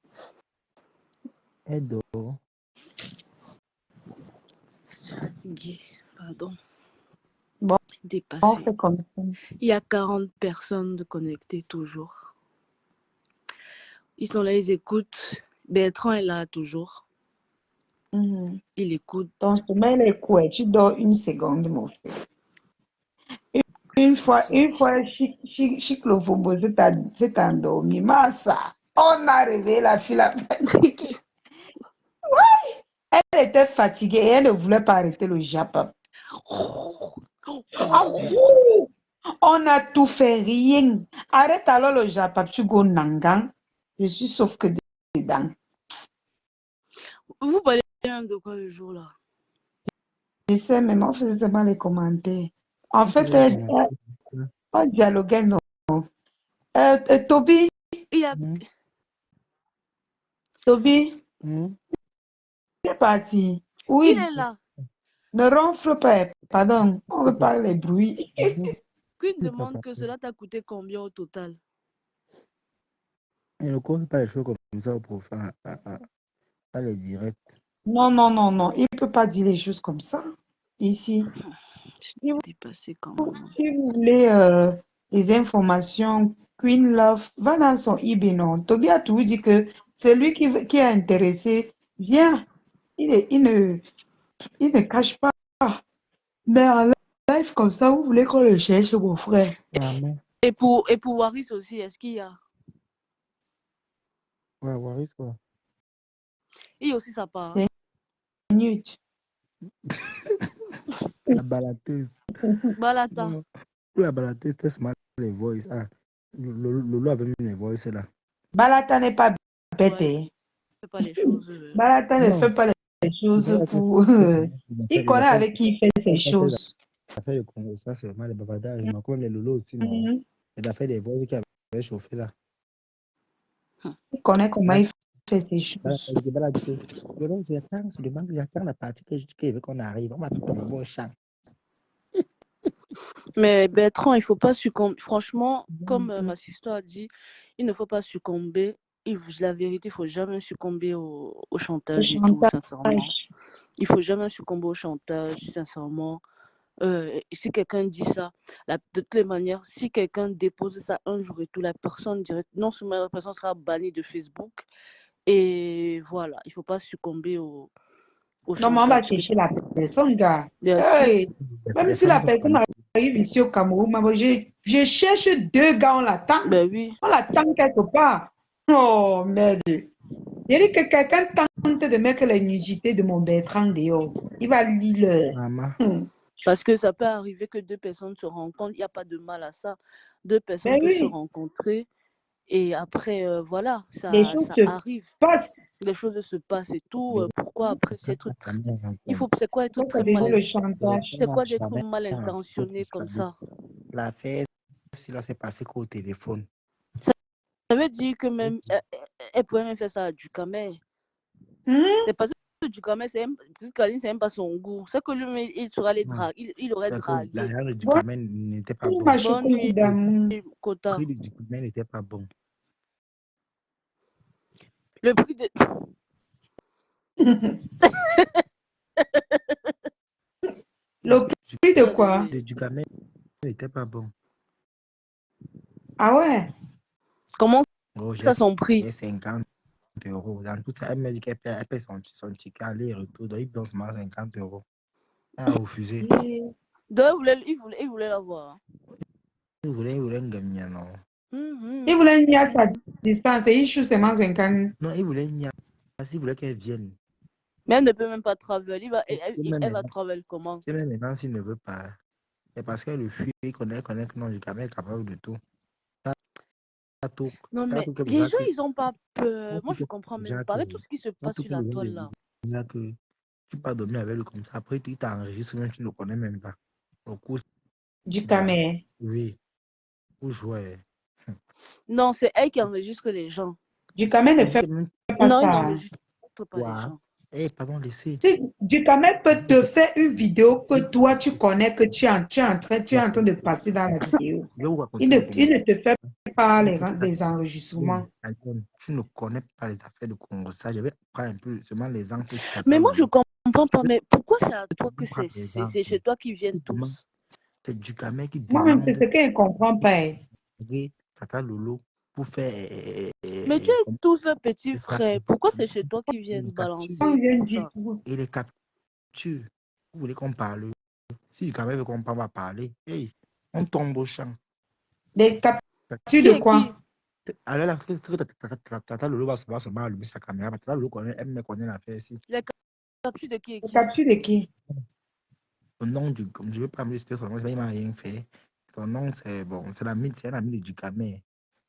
Elle dort.
Je suis fatiguée. Pardon.
Bon, on
Dépassée.
fait comme ça.
Il y a 40 personnes de connectées toujours. Ils sont là, ils écoutent. Bertrand est là toujours.
Mhm.
Il écoute.
Ton sommeil est court. Tu dors une seconde, mon frère. Une fois, Chic Lofobo s'est endormi. Massa, on a réveillé la fille là. Elle était fatiguée et elle ne voulait pas arrêter le Japon. Ah, on a tout fait, rien. Arrête alors le Japon, tu go Nangang. Je suis sauf que dedans.
Vous parlez même de quoi le jour là?
Je sais, mais on faisait seulement les commentaires. En fait, on dialoguait, non. Toby,
Il y a...
Toby, c'est parti.
Il
Oui,
est là.
ne ronfle pas. Pardon, on veut pas les bruits.
Qu'une demande que cela t'a coûté combien au total?
Elle ne compte pas les choses comme ça pour faire les directs.
Non, non, non, non. Il ne peut pas dire les choses comme ça. Ici. Si vous,
Dépassé quand même.
si vous voulez les informations, Queen Love, va dans son eBay, non. Toby a tout dit que c'est lui qui est intéressé. Viens. Il ne cache pas. Mais en live comme ça, vous voulez qu'on le cherche, mon frère.
Et pour Waris aussi, est-ce qu'il y a?
Ouais, Waris, quoi.
Il y a aussi sa part.
Minute.
La balateuse.
Balata.
Non. La balateuse, c'est seulement les voices. Ah, Lolo avait mis les voices là.
Balata n'est pas bête.
Ouais, il ne fait pas les choses.
Balata ne
Non.
fait pas les choses pour... il connaît avec qui il fait ces choses.
Il a fait le Congo, ça c'est vraiment les bavardages. Mais comme les Lolo aussi, non. Il a fait des voices qui avaient chauffé là.
Il connaît comment il fait ces choses.
J'attends la partie que veut qu'on arrive. On va tomber au champ.
Mais Bertrand, il ne faut pas succomber. Franchement, comme ma sister a dit, il ne faut pas succomber. La vérité, il ne faut jamais succomber au chantage et tout, sincèrement. Il ne faut jamais succomber au chantage, sincèrement. Si quelqu'un dit ça, de toutes les manières, si quelqu'un dépose ça un jour et tout, la personne dirait, non seulement la personne sera bannie de Facebook, et voilà, il ne faut pas succomber au chantage.
Non, mais on va chercher la personne, gars. Hey, même si la personne arrive ici au Cameroun, maman, je cherche deux gars, on l'attend.
Ben oui.
On l'attend quelque part. Oh, merde. Il dit que quelqu'un tente de mettre les nudités de mon Bertrand dehors. Il va lire.
Maman,
Parce que ça peut arriver que deux personnes se rencontrent, il n'y a pas de mal à ça. Deux personnes
Ben
peuvent se
oui,
rencontrer et après, voilà,
les
ça
choses se
arrive.
passent.
Les choses se passent et tout.
mais
Pourquoi après c'est être
ta mère
il faut,
raconte.
c'est quoi être
Pourquoi ça
très
devient
mal,
le
Elle
chantage?
c'est
n'a
quoi d'être
jamais
mal
raconté
intentionné
tout
comme
ça.
ça?
L'affaire, cela s'est passé qu'au téléphone.
Ça veut dire que même elle pourrait même faire ça à Ducamel.
Hmm?
C'est parce que Ducamel, c'est même pas son goût. C'est que lui, il sera les
Non,
draguer, il aurait
c'est que
dragué.
l'argent de
Bon,
Ducamel n'était pas bon.
ma
Le
Bonne
chocolat
nuit,
d'amour.
Kota.
prix de Ducamel n'était pas bon.
Le prix de...
Le prix de quoi?
De Ducamel n'était pas bon.
Ah ouais?
Comment
Oh,
ça son prix?
j'ai 50 euros. Dans tout ça, elle m'a dit qu'elle paie son ticket aller-retour. Donc, il donne seulement 50 euros. Elle a refusé.
Et-
Donc, il voulait l'avoir.
Il voulait gagner, non.
Il voulait une à sa distance et il choue seulement 50.
Non, il voulait une parce qu'il voulait qu'elle vienne.
Mais elle ne peut même pas travailler.
C'est même
Elle va
maintenant,
travailler comment?
c'est même maintenant s'il ne veut pas. C'est parce qu'elle le fuit, il connaît que non, Ducamel est capable de tout. T'as tout,
Non,
t'as
mais
tout que
les
déjà
gens,
que,
ils n'ont pas
t'as
peur. Moi,
tout
je
que
comprends même
déjà
pas.
que,
Avec tout ce qui se
t'as
passe
tout
sur
que
la toile, là.
déjà que tu peux pas dormir avec lui comme ça. Après, tu t'enregistres, même tu ne le connais même pas. Au coup,
Du
voilà.
camé.
Oui, pour jouer.
Non, c'est elle qui enregistre les gens.
Du camé ne
Elle dit
fait
que même
pas
Non, il
ça.
n'enregistre pas les
toi,
gens.
eh, pardon, laissez.
Si du camé peut te faire une vidéo que toi, tu connais que tu es en train de passer dans la vidéo.
Je vais vous
Il
raconter
ne,
le
il
Congo.
ne te fait pas
Oui,
les enregistrements.
tu ne connais pas les affaires de Congo. Ça, je vais prendre un peu seulement les exemples sur Tata
Mais moi, je
Lolo.
comprends pas. Mais pourquoi c'est à toi que
Prendre des exemples.
c'est chez toi qu'ils viennent
Demande,
tous?
c'est Ducamel qui
Moi-même, c'est
demande
ce qu'elle ne comprend pas.
Tata Lolo pour faire
Mais tu es tous un petit
c'est ça.
frère. Pourquoi c'est chez toi qu'ils
Et
viennent
les captures.
On
balancer
vient
tout
dire
ça?
tout.
Et les captures. Vous voulez qu'on parle? Si Ducamel veut qu'on va parler, hey, on tombe au champ.
Les captures
Qui
de
est qui?
quoi?
Alors là, Tata Lolo va se allumer sa caméra. Tata Lolo elle me connaît l'affaire ici.
Les captures de qui est
Les
qui?
captures de qui?
Au nom du, comme je ne veux pas me citer son nom, il m'a rien fait. Son nom, c'est bon, c'est un ami de Ducamel.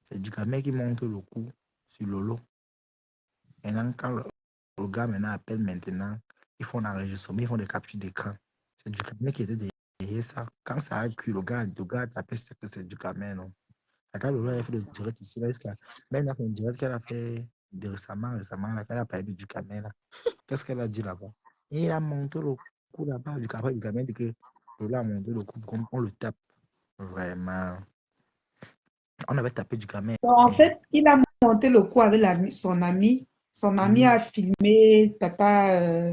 C'est Ducamel qui monte le coup sur Lolo. Maintenant, quand le gars maintenant appelle maintenant, ils font un enregistrement, ils font des captures d'écran. C'est Ducamel qui était derrière ça. Quand ça a cuit, le gars appelle ça que c'est Ducamel, non? Quand Lolo a fait le direct ici, là, même dans son direct qu'elle a fait récemment, là, qu'elle a parlé de Ducamel, là. Qu'est-ce qu'elle a dit là-bas? Et il a monté le coup là-bas, Ducamel dit que Lolo a monté le coup, comme on le tape. Vraiment. On avait tapé Ducamel.
Donc, en fait, il a monté le coup avec son ami. Son ami a filmé Tata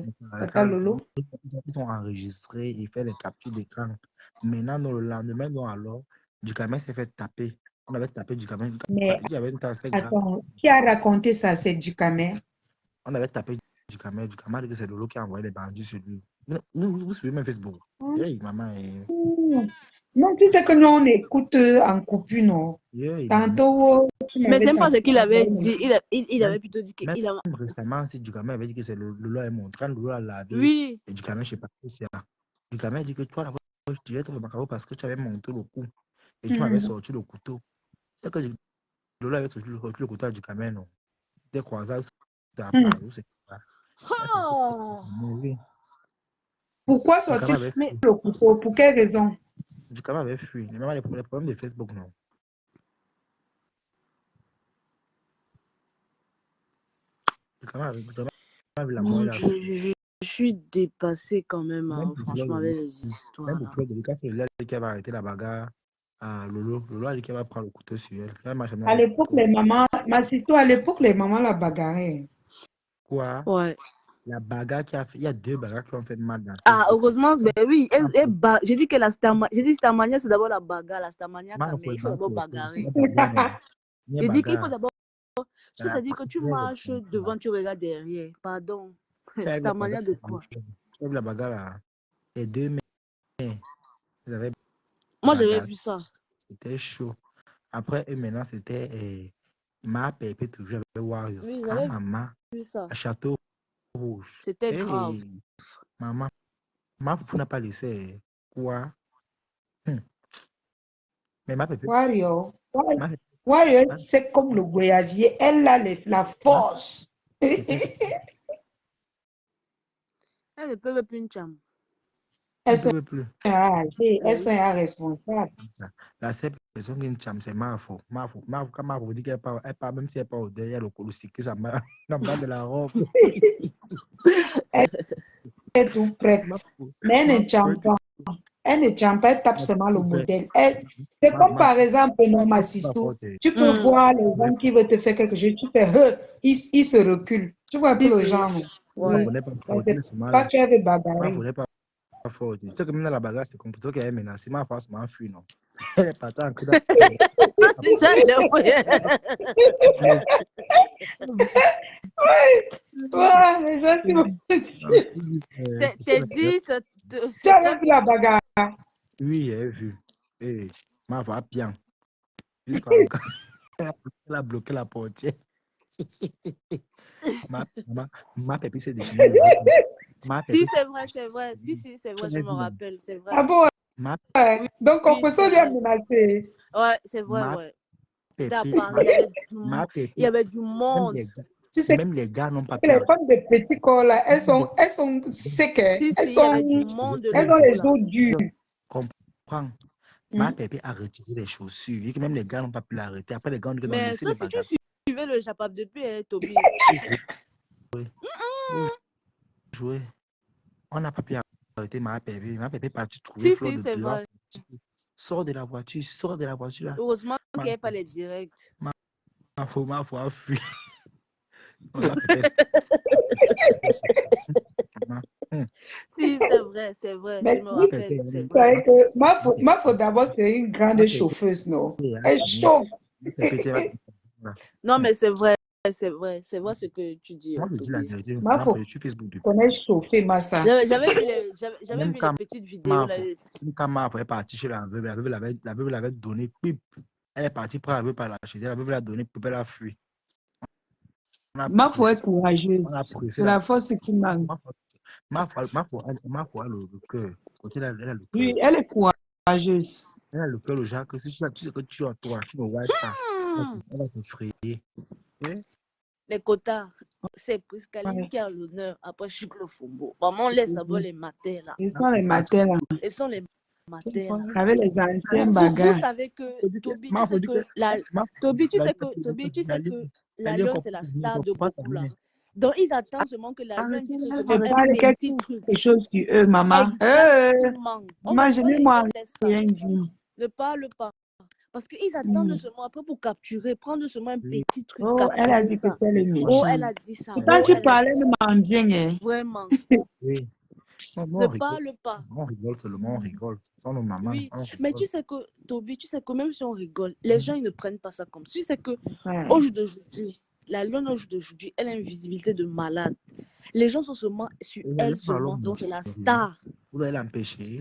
Lolo.
Ils ont enregistré et fait les captures d'écran. Maintenant, le lendemain, non, alors, Ducamel s'est fait taper. On avait tapé Ducamel.
Mais
Il y avait une tasse grave.
attends, qui a raconté ça? C'est du camé.
On avait tapé Ducamel. Ducamel dit que c'est Lolo qui a envoyé les bandits sur lui. Vous suivez même Facebook. Hey, maman.
Non, tu sais que nous, on écoute en coupure, non?
Maman.
Tantôt, tu
Mais
m'avais
c'est pas ce qu'il avait
envoyé.
dit. Il avait plutôt dit qu'il a...
Même récemment, si Ducamel avait dit que c'est Lolo est montré, quand Lolo a lavé,
Oui.
et Ducamel, je ne sais pas si c'est là. Ducamel dit que toi, d'abord, tu devais être remarquable parce que tu avais monté le coup et tu m'avais sorti le couteau. C'est que Lolo avait sorti le couteau à Ducamel, non? C'était croisade, c'était à Paris, c'est pas.
Oh.
Oui.
Pourquoi
Ducamel
sortir
avait
Mais
fui.
le couteau? Pour quelle raison?
Ducamel avait fui. Même les problèmes de Facebook, non? Ducamel avait la mort,
mon
il a
Dieu,
fui.
je suis dépassée quand même,
Même
hein,
pour Fleur
franchement,
de
avec
Lys,
les histoires
même pour
là.
Fleur de Lys, quand Fleur de Lys a dit qu'elle va arrêter la bagarre à Lolo, Lolo a dit qu'elle va prendre le couteau sur elle. Elle m'a jamais
À
le
l'époque,
couteau.
les mamans, ma sister, à l'époque, les mamans la bagarraient.
Quoi?
Ouais.
La bagarre qui a fait, il y a 2 bagarres qui ont fait mal dans
Ah,
Facebook.
heureusement, ben oui, j'ai dit que j'ai dit Starmania, c'est d'abord la bagarre, la Starmania
Mal,
Camé, il faut d'abord bagarrer.
bagarre, non. Il y a
J'ai dit qu'il faut
bagarre.
d'abord,
C'est la
c'est-à-dire que tu
première
marches devant, tu regardes derrière. Pardon.
tu as vu la
Starmania
bagarre,
de quoi?
tu as vu la bagarre là. Les 2 mains, ils avaient
Moi, j'avais
bagarre.
vu ça.
C'était chaud. Après, et maintenant, c'était ma pépé toujours avec Warriors.
Oui,
Ah,
j'avais
maman,
vu ça.
à Château Rouge.
C'était grave.
Hey, maman, ma fou n'a pas laissé. Quoi? Hum. Mais ma pépé,
Wario.
ma pépé,
Wario,
ma,
c'est comme le goyavier. Elle a la
ma
force.
pépé,
Elle ne peut même plus une cham.
elle
Elles
ne
sont
peut plus.
âgées, elles
Oui.
sont irresponsables.
La seule personne qui me chame, c'est Mafo. Mafo, quand Mafo dit qu'elle part, même si elle part au derrière le colostier, ça m'a dans bas de la robe.
Elle est tout prête.
Mafo,
Mais elle ne
Mafo,
chante pas. Elle ne chante pas, elle tape
Mafo,
seulement le
tout fait.
modèle. C'est comme
Mafo,
par exemple, non,
pas
Massistou,
forte.
tu peux
Hmm.
voir les gens qui veulent te faire quelque chose, tu fais, il se recule. Tu vois un peu
Si,
le
si.
genre.
Ouais.
Mafo
Oui.
n'est pas
Ça,
forte, elle est
c'est
seulement
pas
lâche.
qu'elle veut
Mafo
bagarrer.
n'est pas forte. Tu sais que maintenant la bagarre, c'est compliqué qu'elle est menacée. Mafo a seulement fui, non? Elle est partie en cri
C'est déjà le
Mais-
Ouais, ça, c'est mon
T'es dit,
Tu
c'est toi
avais vu
qui...
la bagarre.
Oui, j'ai vu. Eh, Mafo a bien. Jusqu'à elle a bloqué la portière. Ma pépé s'est déchaînée le jour. Ma
Si,
pépé,
c'est vrai, c'est vrai. Si, si, c'est vrai, je me rappelle, c'est
Ah
vrai.
bon?
ma,
Ouais.
Oui,
Donc, on
oui,
peut
c'est
se bien
vrai.
menacer.
Ouais, c'est vrai,
ma
ouais. C'était à
pépé,
Paris,
ma
il y
pépé,
avait du
même
monde.
les gars,
Tu sais
n'ont pas
que
pu
les
arrêter.
femmes de petits corps, là, elles
Même les-
sont secs. Hein.
Si, si, il y avait du monde de
Elles ont
l'auto,
les
là.
os durs.
comprends. Ma
Hmm.
pépé a retiré les chaussures. Vu que même les gars n'ont pas pu l'arrêter. Après, les gars ont dit que non,
Mais
laissez
toi,
les
si tu
bagarres.
suivais le Japap depuis, hein, Toby.
Vous jouez. On n'a pas pu arrêter ma pépé. Ma pépé est partie trouver
Si,
Flore
si,
de
c'est
dehors.
vrai.
Sors de la voiture, sors de la voiture là.
Heureusement qu'il
Ma,
n'y avait pas les directs.
ma foi a fui. Ma pépé.
Si, c'est vrai, c'est vrai. Je
Mais
me
vous
rappelle, c'est vrai.
savez que
Ma
ma faute d'abord, c'est une grande
pépé.
chauffeuse, non?
Ma
Elle chauffe.
pépé.
Non, mais c'est vrai, c'est vrai. C'est vrai ce que tu dis,
Moi, je dis la
Toby.
vérité.
Ma
Je
faute
suis Facebook depuis.
connaît chauffer, Massa.
J'avais
Même
vu les
quand
petites vidéos,
ma
là.
est partie chez la veuve l'avait donné pip. Elle est partie prendre la veuve par la chez elle. La veuve l'a donné pip, elle a fui. On a
Ma foi est
pressé,
courageuse.
on a pressé
C'est
la
la force qui manque.
ma foi a le cœur. Côté là, elle a le
Oui,
cœur.
elle est courageuse.
Elle a le cœur, le genre que si tu sais que tu es toi, tu ne vois pas.
Hmm,
Elle va t'effrayer. Eh?
les quotas. C'est Priscaline
Ouais.
qui a l'honneur. Après, je suis le Fombo. Maman, laisse d'abord les matins, là.
Ils sont les matins, là,
Ils sont les matins, là.
avec les anciens
Vous
bagarres.
savez que Toby,
Ma
tu
faut
sais
dire que
que la
Toby,
la
elle est
lionne, c'est la star de
pas ta
beaucoup là.
mère.
Donc ils attendent seulement que la lionne
Arrêtez,
dise
elle
seulement
On
va
un
parle
petit truc.
quelque chose sur eux, maman.
Exactement. On va
Imaginez-moi
laisse ça.
rien dit.
Ne parle pas. Parce qu'ils attendent
Hmm.
seulement après pour capturer, prendre seulement un
Oui,
petit truc,
Oh, elle a
capturer
dit que
ça.
c'est le
Oh,
méchant.
elle a dit ça.
Quand
Oh,
tu
elle a
parlais
dit
de
ça.
mendiant, hein.
Vraiment.
oui. Non,
Ne parle pas.
on rigole seulement, on rigole. Sans nos mamans,
Oui,
on
mais tu
rigole.
sais que, Toby, tu sais que même si on rigole, les gens, ils ne prennent pas ça comme. Tu sais que,
Ouais.
au jour d'aujourd'hui, la lionne au jour d'aujourd'hui, elle a une visibilité de malade. Les gens sont seulement sur elle seulement, donc c'est la star.
Vous allez l'empêcher.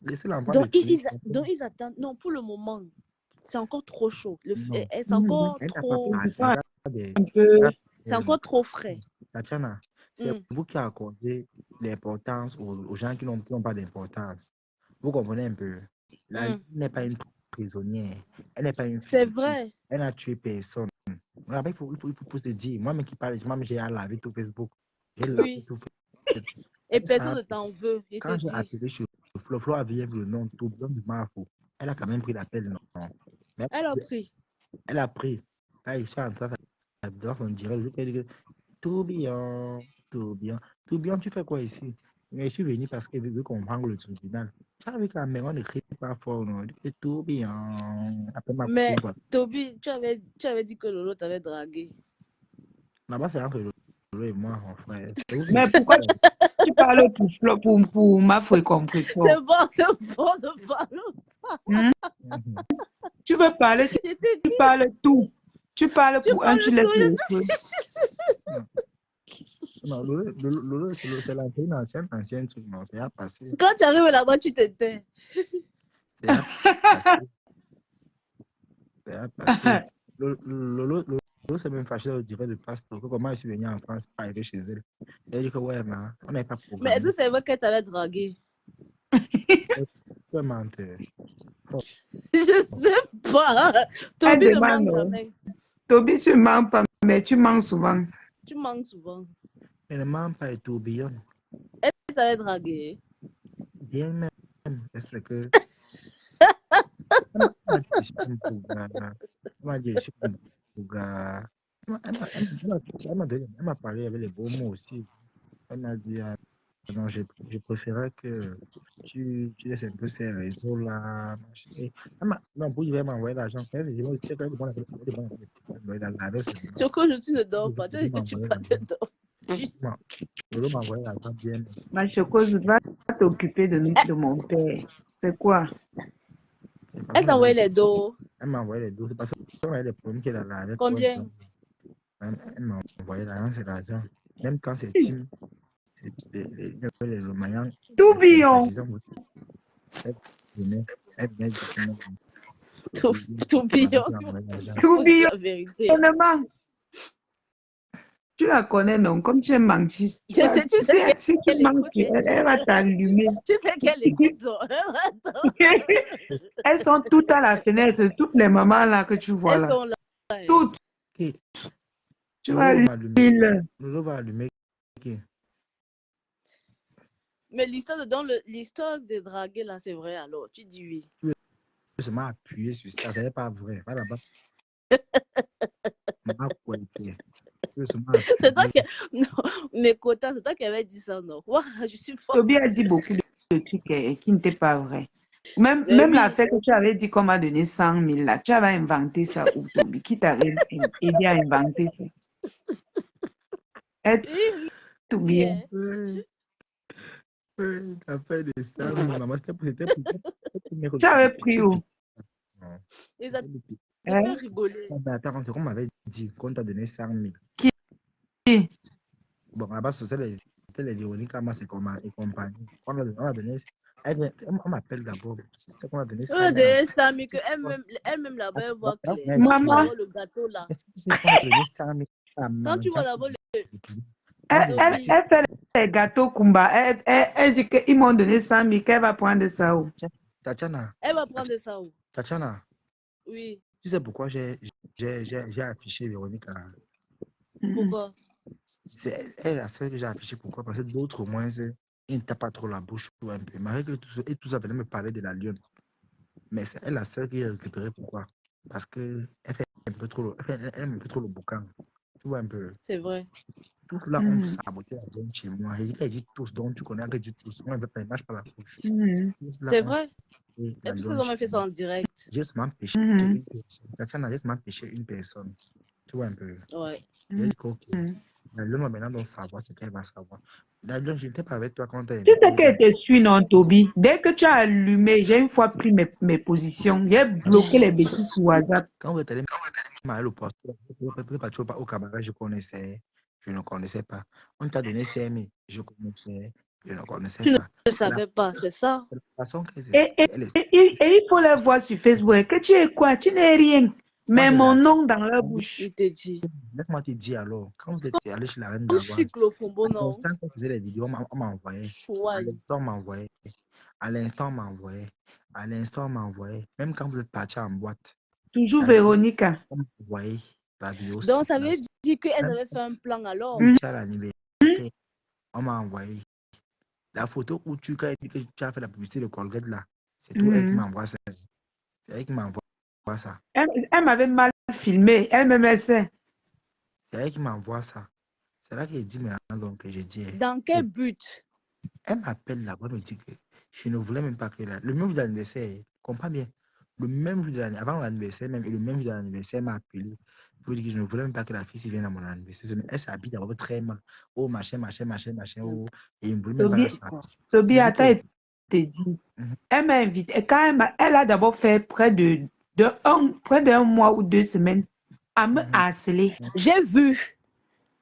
Laissez l'enfant
Donc
des trucs.
ils attendent. Non, pour le moment, c'est encore trop chaud.
Non.
C'est encore
Elle n'a pas
trop.
parlé.
Ouais,
Regardez.
un peu.
C'est encore trop frais.
Tatiana, c'est
Mm.
vous qui accordez l'importance aux gens qui n'ont pas d'importance. Vous comprenez un peu? La
Mm.
n'est pas une prisonnière. Elle n'est pas une
C'est
fugitive.
vrai.
Elle n'a tué personne. Après, il faut se dire. Moi-même qui parle, moi j'ai lavé tout Facebook. J'ai lavé
Oui.
tout Facebook.
Et personne ne t'en veut. Il te
Quand j'ai
dit.
appelé sur Flo avait le nom Toubion du Marfou. Elle a quand même pris l'appel, non? Mais
Elle a pris.
elle a pris. Là, ils sont en train de on dirait le jour qu'elle dit que Toubion, Toubion, tu fais quoi ici? Mais je suis venu parce qu'elle veut qu'on prenne le tribunal. J'avais quand même, on ne crie pas fort, non? Toubion, après ma
Mais
cousine, quoi.
Toby, tu avais dit que Lolo t'avait dragué.
Là-bas, c'est entre Lolo et moi, mon frère. C'est vous qui
Mais pourquoi tu parles pour ma foi compression?
C'est bon de parler.
Hmm?
Mhm.
Tu veux parler,
Je t'ai
tu
dit,
parles tout. Tu parles
tu
pour un,
parles
tu laisses
tout.
l'autre.
Non, Lolo, c'est l'ancienne truc, non? C'est à passer.
Quand tu arrives là-bas, tu t'éteins.
C'est un passé. C'est un passé. Lolo s'est même fâché au direct de Pastor. Comment je suis venu en France, pas arrivé chez elle. Elle a dit que ouais, mais on n'avait pas
Mais est-ce
programmé.
que c'est vrai qu'elle t'avait dragué?
Tu menteur. Oh,
Je sais pas.
Elle
Toby ne
demande,
ment jamais.
Toby, tu mens pas, mais tu mens souvent.
Tu manques souvent.
elle ne ment pas et tourbillonne.
Elle t'avait dragué.
Bien même. Est-ce que. Elle m'a dit que je suis un bouga. Elle m'a dit que je suis un bouga. Elle m'a parlé avec les beaux mots aussi. Elle m'a dit, ah, non, je préférais que tu laisses un peu ces réseaux-là. Machin. Et non, pour elle m'envoyer l'argent. Elle dit, moi, tu sais, quand elle est bonne avec la laver seulement.
Sur quoi tu ne dors
Je
pas? Tu
veux
dis que tu
m'envoyer
pas te
l'argent.
dors. Juste.
Non, je veux m'envoyer l'argent bien.
Ma chocose, va t'occuper de mon père. C'est quoi?
C'est parce
Elle
qu'on
t'a
avait
envoyé
les-
les dos.
Elle m'a envoyé les 12 parce qu'on avait des problèmes qu'elle a là avec toi.
Combien?
Elle m'a envoyé l'argent, c'est l'argent. Même quand c'est team, c'est les Romains,
Tourbillon.
elle venait directement.
Tourbillon.
l'argent.
Faut dire la vérité.
Tourbillon. Tu la connais, non? Comme tu es menti. Si tu
qu'elle
mens
écoute
sur elle, elle va t'allumer.
Tu sais qu'elle écoute. Attends.
Elles sont toutes à la fenêtre, toutes les mamans là que tu vois
Elles
là.
sont là.
Toutes.
Ok.
Tu vas
Lolo va allumer.
lire.
Lolo va allumer. Ok.
Mais l'histoire de draguer là, c'est vrai alors. Tu dis oui.
Je m'ai appuyé sur ça, ce n'est pas vrai. Va là-bas. M'a qualité.
C'est toi qui. Non, mais Kota, c'est toi qui avais dit ça, non? Ouah, je suis forte.
Toby a dit beaucoup de trucs qui n'étaient pas vrais. Même
Mais oui.
l'affaire que tu avais dit qu'on m'a donné 100 000 là, tu avais inventé ça où, Toby? Qui t'a aidé à inventer ça?
Oui,
Tout
oui,
bien.
hein.
Oui, l'affaire de ça, maman, c'était pour
Tu avais pris où?
Non.
Et ça te
Hein?
fait rigoler.
Non, mais attends, c'est qu'on m'avait dit qu'on t'a donné 100 000.
Qui?
Bon, là-bas, c'était les Véroniques Amas et compagnie. On a donné. On m'appelle d'abord. C'est qu'on a donné 100
On a
000.
donné ça, mais qu'elle-même là-bas, elle voit clair.
Maman.
Le gâteau là.
Est-ce que c'est qu'on a donné 100 000 à
Quand tu vois
Maman?
d'abord le.
Elle fait les gâteaux Kumba. Elle dit qu'ils m'ont donné 100 000, qu'elle va prendre ça où?
Tatiana,
Elle va prendre ça où?
Tatiana,
Oui.
tu sais pourquoi j'ai affiché Véronique à...
Pourquoi?
C'est elle la seule que j'ai affichée. Pourquoi? Parce que d'autres, au moins, ils ne tapent pas trop la bouche ou un peu. Malgré que tout ça venait me parler de la lionne. Mais c'est elle la seule qui est récupérée. Pourquoi? Parce qu'elle fait un peu trop elle aime un peu trop le boucan. Tu vois un peu.
C'est vrai.
Tous là ont saboté la donne chez moi. Elle dit tous, donc tu connais, elle dit tous. On ne veut pas, marche par la bouche.
C'est vrai.
Et
puis, ils ont même fait ça en direct.
J'ai seulement pêché une personne. Tatiana, j'ai seulement pêché une personne. Tu vois un peu.
Ouais.
Elle dit ok. La lune va maintenant donc savoir ce qu'elle va savoir. La lune, je n'étais pas avec toi quand tu as
Tu sais qu'elle te suit, non, Toby? Dès que tu as allumé, j'ai une fois pris mes positions. J'ai bloqué les bêtises sur WhatsApp.
Quand vous êtes allé au poste, au cabaret, je connaissais. Je ne connaissais pas. On t'a donné 5 000. Je connaissais. Je ne connaissais
Tu
pas.
ne savais pas, c'est ça.
C'est la façon qu'elle
Et il faut les voir sur Facebook. Que tu es quoi? Tu n'es rien. Mais mon nom dans leur bouche.
Il te dit.
Laisse-moi te dire alors. Quand vous êtes allé chez la reine
Comme
d'Avoise,
Cyclofombo, non?
à l'instant qu'on faisait les vidéos, on m'envoyait. À l'instant, on m'envoyait. À l'instant, on m'envoyait. À l'instant, on m'envoyait. Même quand vous êtes parti en boîte.
Toujours Véronica.
On m'envoyait la vidéo.
Donc, ça veut dire qu'elle avait fait un plan alors.
À l'anniversaire, on m'a envoyé. La photo où tu as fait la publicité de Colgate là, c'est tout elle qui m'envoie ça. C'est elle qui m'envoie ça.
Elle m'avait mal filmé. Elle-même, elle sait.
C'est elle qui m'envoie ça. C'est là qu'elle dit maintenant donc que je dis.
Dans quel but?
Elle m'appelle là-bas, me dit que je ne voulais même pas que le même jour de l'anniversaire, comprends bien. Le même jour de l'anniversaire, avant l'anniversaire même, et le même jour de l'anniversaire, elle m'a appelé. Pour dire que je ne voulais même pas que la fille vienne à mon anniversaire. Elle s'habille d'abord très mal. Oh, machin. Oh, et il ne voulait même pas la sortir.
Toby, attends, elle te dit. Elle m'a invité. Et quand elle a d'abord fait près d'un mois ou 2 semaines à me harceler.
J'ai vu.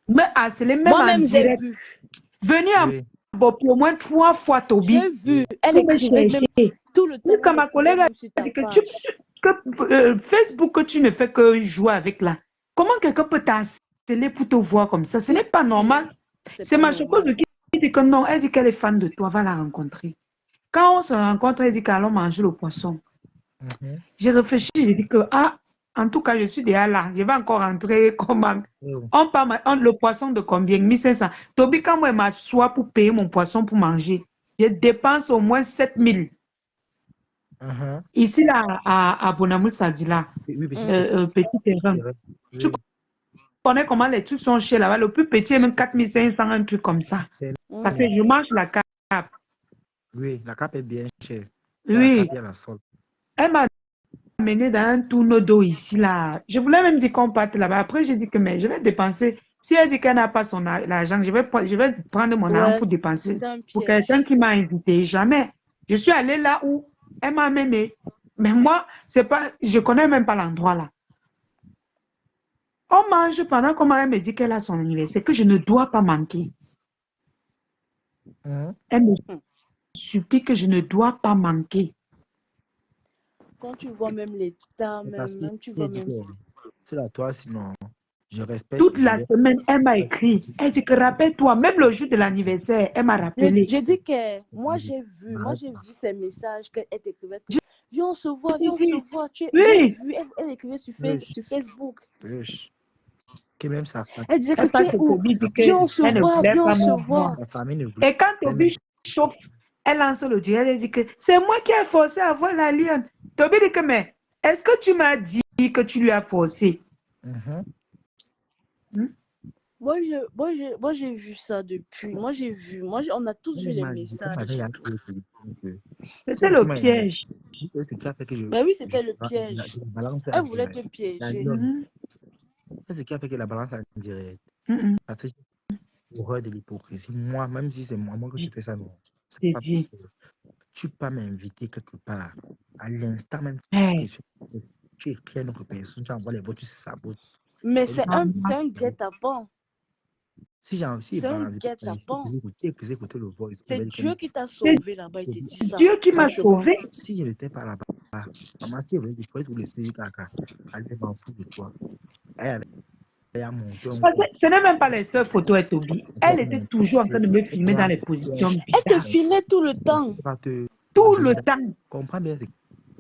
Me harceler, même
moi-même,
en direct.
J'ai vu.
Venir à au moins 3 fois, Toby.
J'ai vu. Elle écrivait même Tout le temps,
Jusqu'à
elle
ma
écrivait
collègue a
même sur ta
dit que,
page.
Facebook, que tu ne fais que jouer avec là. Comment quelqu'un peut t'harceler pour te voir comme ça? Ce n'est pas normal.
C'est
C'est
pas
ma chocolat
normal.
qui dit que non. Elle dit qu'elle est fan de toi. Va la rencontrer. Quand on se rencontre, elle dit qu'allons manger le poisson.
Mhm.
J'ai réfléchi, j'ai dit que, ah, en tout cas, je suis déjà là. Je vais encore rentrer comment?
Oh.
On parle le poisson de combien? 1500. Toby, quand moi, je m'assois pour payer mon poisson pour manger, je dépense au moins 7000.
Mhm.
Ici, là, à Bonamou Sadila,
Oui, oui, petit
petit terrain.
terrain.
Tu
Oui,
connais comment les trucs sont chers là-bas. Le plus petit est même 4500, un truc comme ça.
c'est
Parce que
Mm.
je mange la cape.
oui, la cape est bien chère. Dans la
Oui,
cape, il y a la sol.
elle m'a amené dans un tourneau d'eau ici, là. Je voulais même dire qu'on parte là-bas. Après, j'ai dit que mais je vais dépenser. Si elle dit qu'elle n'a pas l'argent, je vais prendre mon argent
Ouais,
pour dépenser.
c'était un
Pour quelqu'un
piège.
qui m'a invité. Jamais. Je suis allée là où elle m'a amené. Mais moi, c'est pas, je connais même pas l'endroit là. On mange pendant qu'on elle me dit qu'elle a son anniversaire, que je ne dois pas manquer.
Mhm.
Elle me
Mm.
supplie que je ne dois pas manquer.
Quand tu vois même l'état,
C'est parce
même, tu
qu'il a
vois
dit
même.
que c'est la toi, sinon je respecte,
Toute
je
la
vais.
semaine, elle m'a écrit. Elle dit que rappelle-toi, même le jour de l'anniversaire, elle m'a rappelé.
Je dis que moi j'ai vu ces messages qu'elle écrivait que viens
J'ai
on se
dit,
voit. J'ai
oui,
vu, elle écrivait sur,
Wesh,
sur Facebook.
wesh. Que même
Elle disait que
elle
tu
passe
es
de
où?
Toby, dit
Viens on se
qu'elle ne
voit,
voulait
viens on
pas
se
me voir.
voit.
sa famille ne voulait
Et quand
pas même.
Toby chauffe, elle lance le direct, elle dit que c'est moi qui ai forcé à voir la lionne. Toby dit que, mais est-ce que tu m'as dit que tu lui as forcé?
Mhm.
Hmm?
Moi j'ai vu ça depuis. Moi j'ai vu. On a tous vu
Elle
les
m'a dit, elle m'avait
messages.
appelé au téléphone que
C'était
c'est qui
le
m'a
piège.
dit que c'est qui a fait que
Ben oui,
je,
c'était le piège.
je balance à
Elle voulait
direct.
te
La
piéger.
lionne,
Mhm,
c'est ce qui a fait que la balance à direct.
mhm.
Parce que j'ai horreur de l'hypocrisie. Moi, même si c'est moi que
Je
tu fais ça, non. C'est
t'ai
pas
dit.
possible. Tu peux pas m'inviter quelque part. À l'instant même que
Hey,
tu écris à une autre personne, tu envoies les voix, tu sabotes.
Mais
Elle dit,
maman,
c'est un guet-apens.
si j'ai si
C'est un
balance,
guet-apens.
si faisait écouter le voice, il
C'est
va dire que non.
Dieu qui t'a
c'est
sauvé là-bas, il te dit ça.
Dieu qui m'a
Franchement.
sauvé.
Si je n'étais pas là-bas, maman, si elle pouvait tout laisser, caca, allez, m'en fous de toi. Elle a monté un
Parce que
coup.
ce n'est même pas les seules photos et Toby.
Elle
Elle
a
était
monté
toujours en
un
train
coup.
de me
Elle
filmer
va
dans les
monter un
positions
Elle te
bizarres.
filmait tout le temps.
Elle va te
Tout le
regarder.
temps.
Comprends bien ce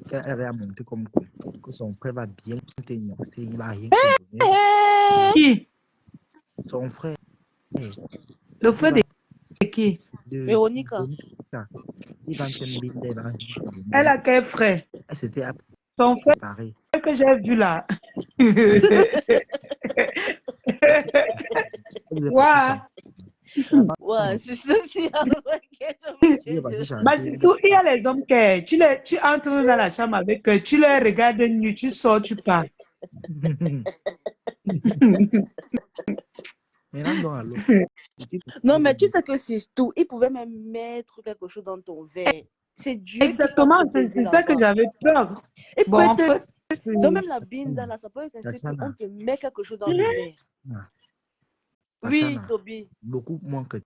qu'elle avait à monter comme quoi. Que son frère va bien t'énoncer, il va rien te donner.
Hé!
Qui?
Son frère, il
Le frère
va
de qui?
de
Véronica.
il va t'aimer, il va rien te
Elle
donner.
a quel frère?
Elle s'était
Son frère
préparée.
que j'ai vu là.
Elle vous est partie
Waouh.
chanter. Elle va
Ouais, c'est ça, c'est vrai que je
elle est partie
de...
Mais
chanter.
surtout, il y a les hommes que tu entres dans la chambre avec eux, tu les regardes nu, tu sors, tu pars.
Maintenant, donc, alors,
Non, mais tu sais que c'est tout. Il pouvait même mettre quelque chose dans ton verre. C'est Dieu qui t'a
Exactement,
protégé
c'est ça que
là-bas.
j'avais peur.
Et
Bon,
peut
en
te...
fait,
Donc même la binda là, ça peut être resté qu'on
Tatiana,
te met quelque chose dans le verre. Oui,
Tatiana,
Toby.
beaucoup moins que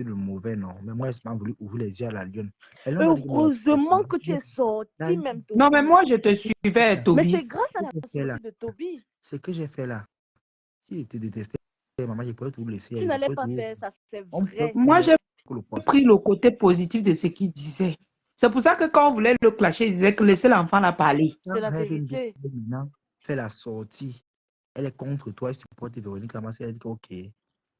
le mauvais, non. Mais moi, je m'en voulu ouvrir les yeux à la lionne. Elle m'a dit que mais
Heureusement que tu es sorti même,
non, mais
Toby.
moi, je te suivais,
Mais
Toby.
c'est grâce à la
fait là,
sortie de Toby.
ce que j'ai fait là, si je te détestais, maman, je pourrais tout laisser.
Tu
Je
n'allais
pourrais
pas
tout.
faire ça, c'est
On peut
vrai.
Moi, j'ai
que le poisson.
pris le côté positif de ce qu'il disait. C'est pour ça que quand on voulait le clasher, il disait que laissez l'enfant la parler.
C'est la
Elle vient
vérité.
maintenant, fait la sortie. Elle est contre toi, elle supporte Véronique Ramassé. Elle dit que, ok,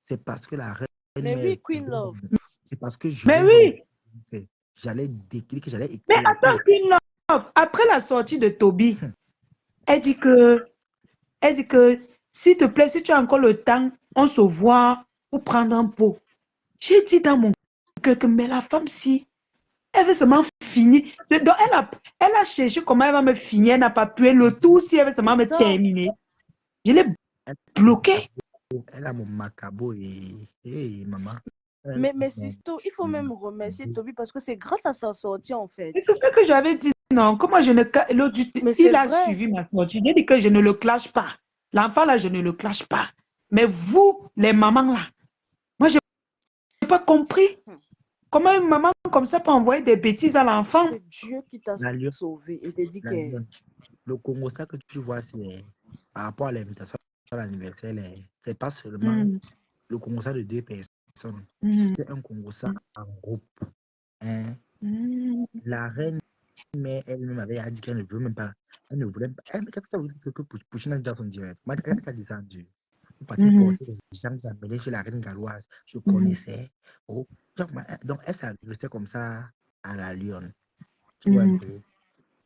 c'est parce que la reine
Mais
mère,
oui, Queen Love.
c'est parce que
Mais
Julien va
oui,
faire. J'allais décliner, j'allais
mais
éclater
attends,
les.
Queen Love, après la sortie de Toby, elle dit que, s'il te plaît, si tu as encore le temps, on se voit pour prendre un pot. J'ai dit dans mon cœur que, mais la femme, si, elle veut seulement finir. Donc, elle a cherché comment elle va me finir, elle n'a pas pu. Le tout, si elle veut seulement me
C'est ça.
terminer. Je l'ai
Elle,
bloqué.
elle a mon macabo et maman.
Mais Sisto, il faut même remercier Toby parce que c'est grâce à sa sortie en fait.
Et c'est ce que j'avais dit. Non, comment je ne.
Mais c'est
Il a
vrai.
suivi ma sortie. J'ai dit que je ne le clash pas. L'enfant là, je ne le clash pas. Mais vous, les mamans là, moi, je n'ai pas compris. Comment une maman comme ça peut envoyer des bêtises à l'enfant?
C'est Dieu qui t'a
La Lyon,
sauvé et t'a dit
la
que
Lyon. Le Congo, ça que tu vois, c'est par rapport à l'invitation à l'anniversaire, c'est pas seulement le Congo ça de 2 personnes. C'est un Congo ça en groupe. Hein. La reine, mais elle-même avait dit qu'elle ne veut même pas. Elle ne voulait pas. Elle, qu'est-ce que ça veut dire que Pouchina dit dans son direct? Moi, elle a descendu. Vous partez porter les gens qui amenaient chez la reine galloise. Je connaissais. Oh. Donc, elle s'est restée comme ça à la Lyon. Tu vois un peu.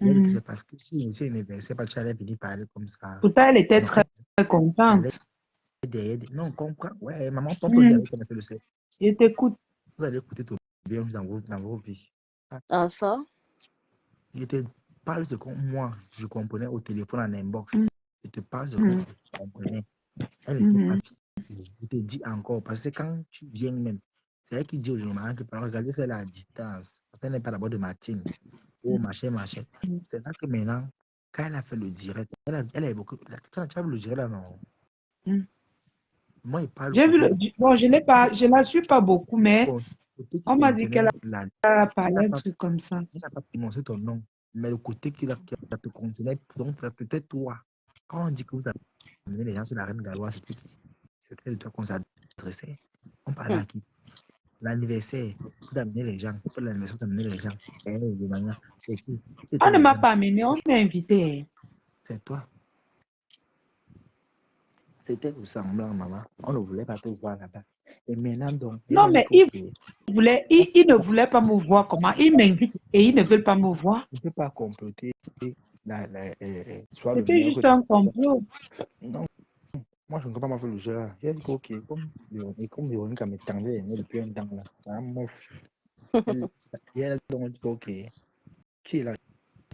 Et elle dit que c'est parce que si monsieur ne pas, tu allais venir parler comme ça.
Pourtant, elle était
Non,
très
elle
contente.
derrière. Non, comprends. Ouais, maman, on peut dire comment tu le sais.
Je t'écoute.
Vous allez écouter tout bien dans vos vies.
ah ça,
Je te parle ce que moi, je comprenais au téléphone en inbox. Je te parle ce que je comprenais. Elle n'était pas fille. Je te dis encore, parce que quand tu viens même, c'est elle qui dit aux gens, que regardez celle à distance. Parce qu'elle n'est pas d'abord de ma team. Oh, machin, machin. C'est là que maintenant, quand elle a fait le direct, elle a évoqué. Tu as vu le direct là, non? Moi, il parle
J'ai vu le... Bon, je l'ai pas, je la suis pas beaucoup, mais
côté qui
on m'a dit qu'elle
concernait la.
a
Elle
parlé
n'a
un
pas,
truc comme ça.
elle n'a pas prononcé ton nom, mais le côté qui te concernait, donc peut-être toi. Quand on dit que vous amenez les gens sur la reine galloise, c'était de toi qu'on s'adressait. On parlait à qui? L'anniversaire, vous amenez les gens. Pour l'anniversaire, vous amenez les gens. Et de manière, c'est qui? C'était
On ne
les
m'a
gens.
pas amené, on m'a invité.
C'est toi. C'était le semblant, maman. On ne voulait pas te voir là-bas. Et maintenant, donc, ils
Non,
ont dit
mais
OK.
il ne voulait pas me voir. Comment? Il m'invite et ils ne veulent pas me voir.
On ne peut pas comploter soit le
C'était
meilleur que
juste un complot.
non, moi je ne peux pas faire le jeu là. J'ai dit que, OK, comme Véronica me tendait depuis un temps là, ça m'offre. Elle a donc dit que, OK, qui est là?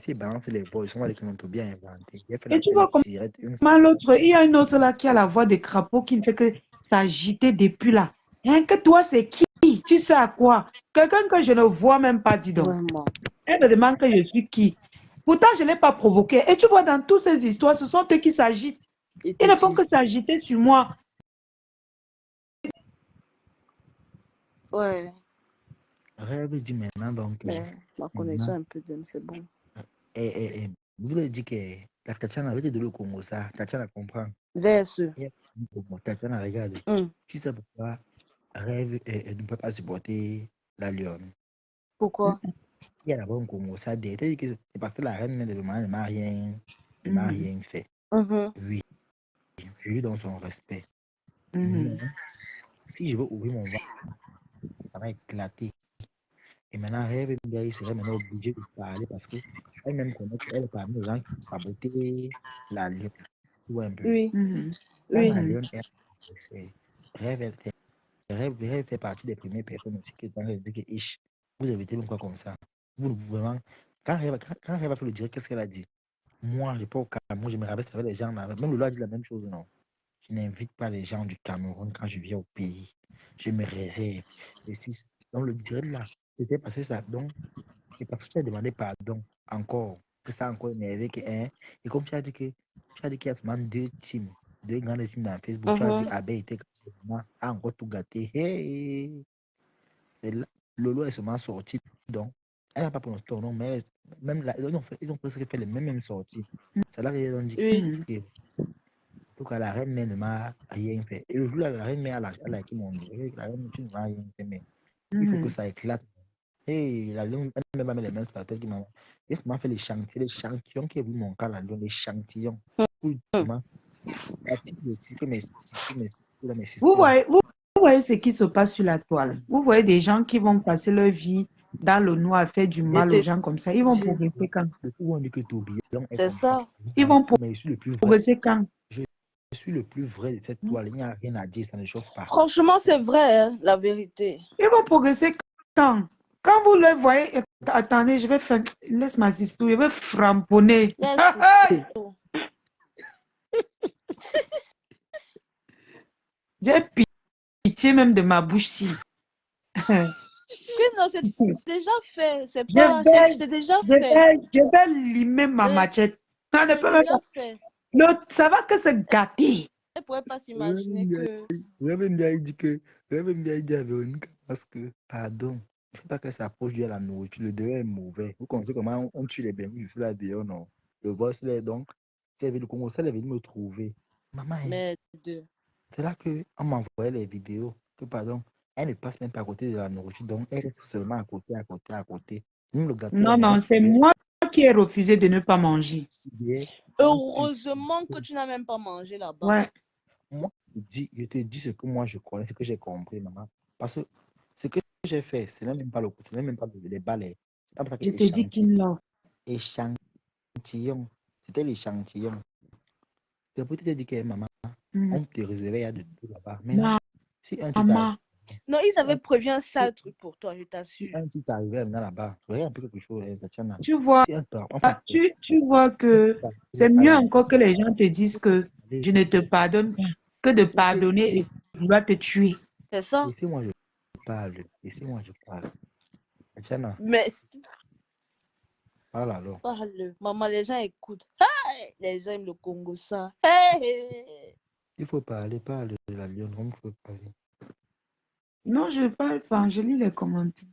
Si balance les voix, ils sont allés qu'on peut bien inventer. Il a fait
Et tu
l'appel
vois
direct.
comment l'autre, il y a une autre là qui a la voix de crapaud qui ne fait que s'agiter depuis là. Hein, que toi, c'est qui? Tu sais à quoi? Quelqu'un que je ne vois même pas, dis donc.
vraiment.
Elle me demande que je suis qui. Pourtant, je ne l'ai pas provoqué. Et tu vois, dans toutes ces histoires, ce sont eux qui s'agitent.
Et
Ils ne font que s'agiter sur moi.
ouais,
Rêve dit maintenant donc.
mais ma connaissance un peu d'elle, c'est bon.
Vous avez dit que la Tatiana avait dit de le Congo ça. Tatiana comprend.
Verse.
Tatiana regarde. Tu sais pourquoi Rêve ne peut pas supporter la Lyon.
Pourquoi?
Il y a d'abord un Congo ça. C'est-à-dire que c'est parce que la reine de ne m'a rien fait. Oui, je lui donne son respect. Mais si je veux ouvrir mon ventre, ça va éclater. Et maintenant, Rêve il serait maintenant obligé de parler parce qu'elle-même connaît qu'elle est parmi les gens qui sabotaient la Lyon. Tu vois un peu.
Oui,
Quand
oui.
la Lyon est agressée, Rêve fait partie des premières personnes aussi qui ont dit que Ish, vous évitez même quoi comme ça. Vous vraiment, quand Rêve a fait le direct, qu'est-ce qu'elle a dit? Moi, je n'ai pas au Cameroun, je me rappelle avec les gens là. Même le loi dit la même chose, non? Je n'invite pas les gens du Cameroun quand je viens au pays. Je me réserve. Et si, donc le direct là, c'était passé ça. Donc, c'est parce que tu as demandé pardon encore, que ça a encore énervé que, hein, et comme tu as dit qu'il y a seulement deux grandes teams dans Facebook, tu as dit Abbé était a encore tout gâté. Hey, c'est là, Lolo est seulement sorti, donc elle n'a pas prononcé ton nom, mais même là, ils ont presque fait les mêmes sorties. C'est là qu'ils ont dit que, en tout cas, la reine ne m'a rien fait. Et le jour là, la reine mère a liké mon direct, la reine, tu ne m'as rien fait, mais il faut que ça éclate. Et la Lune, elle m'a mis les mains sur la tête. Il m'a fait les l'échantillon qui est vu mon cas, la Lune, l'échantillon. Pour justement, que mes
Vous
systèmes.
voyez ce qui se passe sur la toile. Vous voyez des gens qui vont passer leur vie dans le noir à faire du mal aux gens comme ça. Ils vont progresser quand?
Beaucoup ont dit que Tourbillon est
C'est
comme ça.
ça.
Ils vont
Mais je suis le plus vrai.
progresser quand?
Je suis le plus vrai de cette toile. Il n'y a rien à dire, ça ne chauffe pas.
Franchement, c'est vrai, hein, la vérité.
Ils vont progresser quand? Quand vous le voyez, attendez, je vais faire, laisse ma sister, je vais framponner. J'ai pitié même de ma bouche-ci.
Non, c'est déjà fait. C'est pas, c'est déjà fait.
Je vais limer ma machette. Ça ne
C'est
peut même
déjà
pas.
fait.
Ça va que se gâter.
Je ne pourrais pas s'imaginer que...
Vous avez bien dit à Véronique parce que, pardon, Il ne faut pas que ça approche dû à la nourriture. Le dehors est mauvais. Vous connaissez comment on tue les bébés ici là dehors, non? Le boss là, donc, c'est le Congo, ça, elle est venue me trouver. Maman,
Merde.
c'est là qu'on m'envoyait les vidéos. Que pardon, elle ne passe même pas à côté de la nourriture. Donc, elle reste seulement à côté, à côté, à côté. Même le gâteau, là,
Non,
on
non, c'est
subit,
moi qui ai refusé de ne pas manger.
on
Heureusement que tu n'as même pas mangé là-bas.
Ouais.
Moi, je te dis ce que moi je connais, ce que j'ai compris, maman. Parce que ce que j'ai fait, ce n'est même pas le coup, ce n'est même pas les balais. C'est comme ça que
Je te dis qu'il l'a.
échantillon. C'était l'échantillon. C'est pour te dire que maman,
Mhm.
on te réservait, il y a de tout là-bas. Maintenant, si un truc
Maman,
Non, ils
si
avaient
un,
prévu un
si,
sale truc pour toi, je
si
t'assure.
un truc arrivait maintenant là-bas, regarde un peu quelque chose, Tatiana.
tu vois,
Si un peu, enfin,
tu vois que c'est
à
mieux
la
encore que les gens te disent que
allez,
je ne te pardonne pas que de
Je te
pardonner et
dis.
vouloir te tuer.
C'est ça.
laissez-moi je parle, laissez-moi je parle. Tatiana,
Mais
parle alors.
parle. Maman, les gens écoutent. Hey! Les gens aiment le Congo, ça. Hey!
Il faut parler, parle de la lionne, comme il faut parler.
Non, je parle pas, je lis les commentaires.